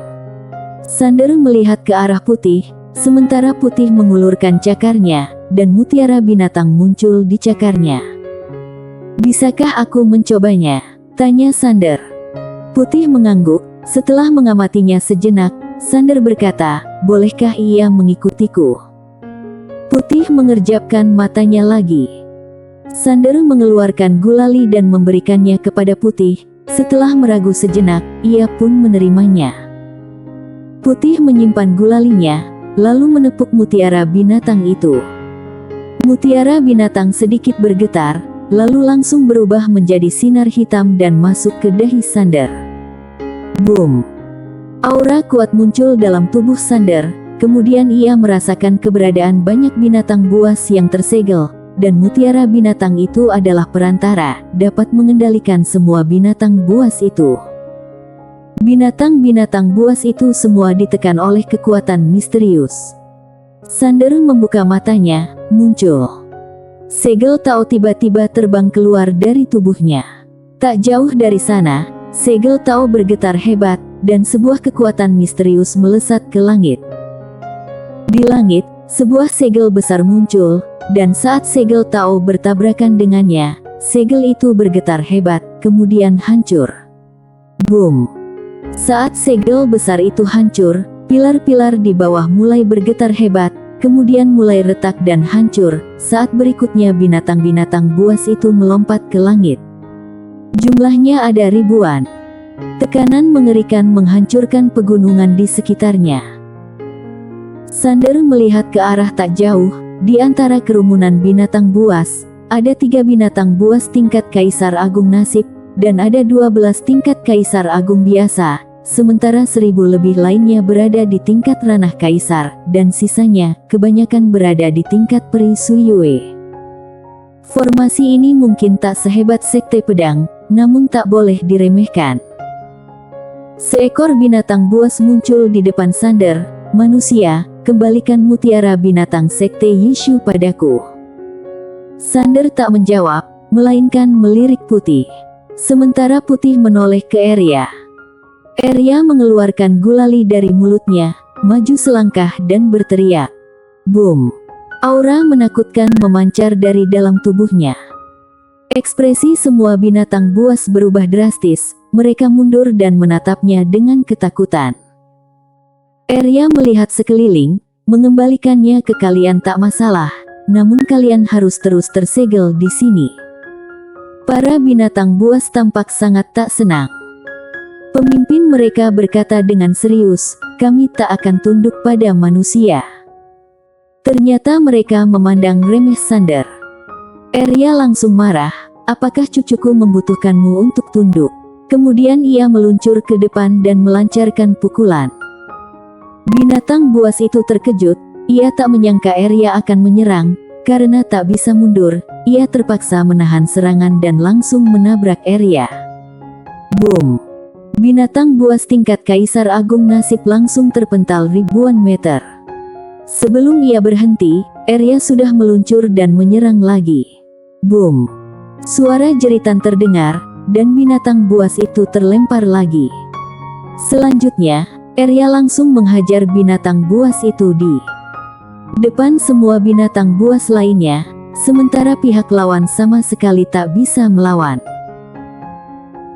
Sander melihat ke arah Putih, sementara Putih mengulurkan cakarnya, dan mutiara binatang muncul di cakarnya. Bisakah aku mencobanya? Tanya Sander. Putih mengangguk, setelah mengamatinya sejenak, Sander berkata, bolehkah ia mengikutiku? Putih mengerjapkan matanya lagi. Sander mengeluarkan gulali dan memberikannya kepada Putih. Setelah meragu sejenak, ia pun menerimanya. Putih menyimpan gulalinya, lalu menepuk mutiara binatang itu. Mutiara binatang sedikit bergetar, lalu langsung berubah menjadi sinar hitam dan masuk ke dahi Sander. Boom! Aura kuat muncul dalam tubuh Sander. Kemudian ia merasakan keberadaan banyak binatang buas yang tersegel, dan mutiara binatang itu adalah perantara, dapat mengendalikan semua binatang buas itu. Binatang-binatang buas itu semua ditekan oleh kekuatan misterius. Sander membuka matanya, muncul. Segel Tao tiba-tiba terbang keluar dari tubuhnya. Tak jauh dari sana, segel Tao bergetar hebat, dan sebuah kekuatan misterius melesat ke langit. Di langit, sebuah segel besar muncul, dan saat segel Tao bertabrakan dengannya, segel itu bergetar hebat, kemudian hancur. Boom! Saat segel besar itu hancur, pilar-pilar di bawah mulai bergetar hebat, kemudian mulai retak dan hancur. Saat berikutnya binatang-binatang buas itu melompat ke langit. Jumlahnya ada ribuan. Tekanan mengerikan menghancurkan pegunungan di sekitarnya. Sander melihat ke arah tak jauh, di antara kerumunan binatang buas, ada 3 binatang buas tingkat Kaisar Agung Nasib, dan ada 12 tingkat Kaisar Agung biasa, sementara 1000 lebih lainnya berada di tingkat ranah Kaisar, dan sisanya, kebanyakan berada di tingkat Peri Suyue. Formasi ini mungkin tak sehebat Sekte Pedang, namun tak boleh diremehkan. Seekor binatang buas muncul di depan Sander. Manusia, kembalikan mutiara binatang Sekte Yishu padaku. Sander tak menjawab, melainkan melirik Putih. Sementara Putih menoleh ke Arya. Arya mengeluarkan gulali dari mulutnya, maju selangkah dan berteriak. Boom! Aura menakutkan memancar dari dalam tubuhnya. Ekspresi semua binatang buas berubah drastis, mereka mundur dan menatapnya dengan ketakutan. Arya melihat sekeliling, mengembalikannya ke kalian tak masalah, namun kalian harus terus tersegel di sini. Para binatang buas tampak sangat tak senang. Pemimpin mereka berkata dengan serius, "Kami tak akan tunduk pada manusia." Ternyata mereka memandang remeh Sander. Arya langsung marah, "Apakah cucuku membutuhkanmu untuk tunduk?" Kemudian ia meluncur ke depan dan melancarkan pukulan. Binatang buas itu terkejut, ia tak menyangka Arya akan menyerang. Karena tak bisa mundur, ia terpaksa menahan serangan dan langsung menabrak Arya. Boom! Binatang buas tingkat Kaisar Agung Nasib langsung terpental ribuan meter. Sebelum ia berhenti, Arya sudah meluncur dan menyerang lagi. Boom! Suara jeritan terdengar, dan binatang buas itu terlempar lagi. Selanjutnya, Arya langsung menghajar binatang buas itu di depan semua binatang buas lainnya, sementara pihak lawan sama sekali tak bisa melawan.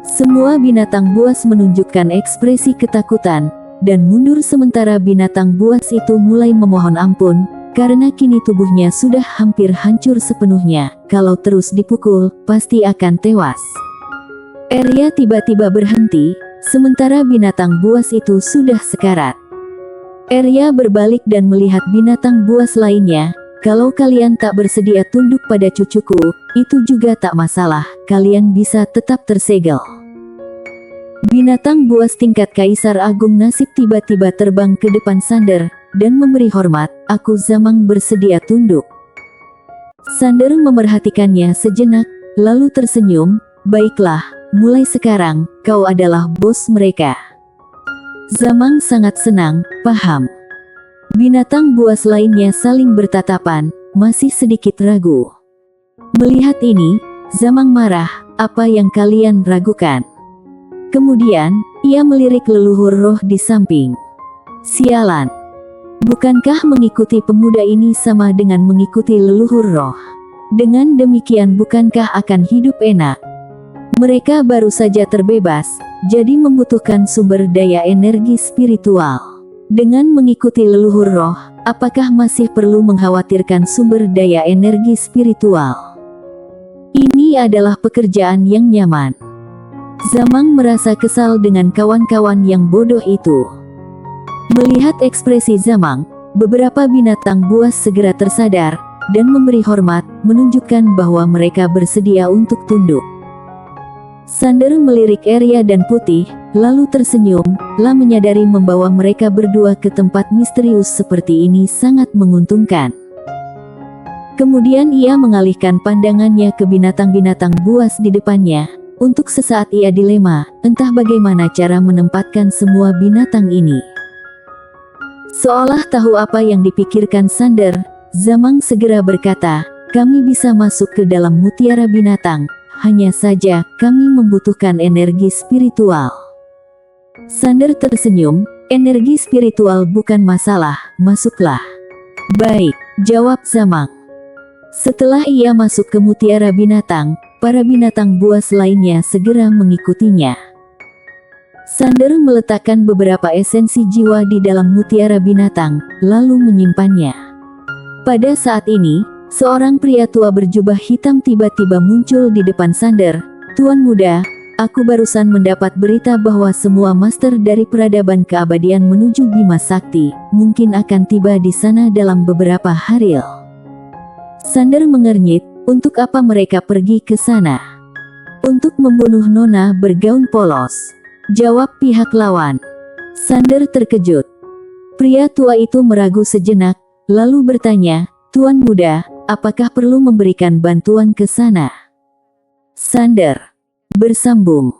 Semua binatang buas menunjukkan ekspresi ketakutan, dan mundur sementara binatang buas itu mulai memohon ampun, karena kini tubuhnya sudah hampir hancur sepenuhnya. Kalau terus dipukul, pasti akan tewas. Arya tiba-tiba berhenti, sementara binatang buas itu sudah sekarat. Arya berbalik dan melihat binatang buas lainnya. "Kalau kalian tak bersedia tunduk pada cucuku, itu juga tak masalah, kalian bisa tetap tersegel." Binatang buas tingkat Kaisar Agung Nasib tiba-tiba terbang ke depan Sander, dan memberi hormat, "Aku Zamang bersedia tunduk." Sander memerhatikannya sejenak, lalu tersenyum, "Baiklah, mulai sekarang, kau adalah bos mereka." Zamang sangat senang, paham. Binatang buas lainnya saling bertatapan, masih sedikit ragu. Melihat ini, Zamang marah, "Apa yang kalian ragukan?" Kemudian, ia melirik leluhur roh di samping. "Sialan. Bukankah mengikuti pemuda ini sama dengan mengikuti leluhur roh? Dengan demikian bukankah akan hidup enak? Mereka baru saja terbebas, jadi membutuhkan sumber daya energi spiritual. Dengan mengikuti leluhur roh, apakah masih perlu mengkhawatirkan sumber daya energi spiritual? Ini adalah pekerjaan yang nyaman." Zamang merasa kesal dengan kawan-kawan yang bodoh itu. Melihat ekspresi Zamang, beberapa binatang buas segera tersadar, dan memberi hormat, menunjukkan bahwa mereka bersedia untuk tunduk. Sander melirik Arya dan Putih, lalu tersenyum, lah menyadari membawa mereka berdua ke tempat misterius seperti ini sangat menguntungkan. Kemudian ia mengalihkan pandangannya ke binatang-binatang buas di depannya. Untuk sesaat ia dilema, entah bagaimana cara menempatkan semua binatang ini. Seolah tahu apa yang dipikirkan Sander, Zamang segera berkata, "Kami bisa masuk ke dalam mutiara binatang, hanya saja kami membutuhkan energi spiritual." Sander tersenyum, "Energi spiritual bukan masalah, masuklah." "Baik," jawab Zamang. Setelah ia masuk ke mutiara binatang, para binatang buas lainnya segera mengikutinya. Sander meletakkan beberapa esensi jiwa di dalam mutiara binatang, lalu menyimpannya. Pada saat ini, seorang pria tua berjubah hitam tiba-tiba muncul di depan Sander. "Tuan muda, aku barusan mendapat berita bahwa semua master dari peradaban keabadian menuju Bima Sakti, mungkin akan tiba di sana dalam beberapa hari." Sander mengernyit, "Untuk apa mereka pergi ke sana?" "Untuk membunuh nona bergaun polos," jawab pihak lawan. Sander terkejut. Pria tua itu meragu sejenak, lalu bertanya, "Tuan muda, apakah perlu memberikan bantuan ke sana?" Sander bersambung.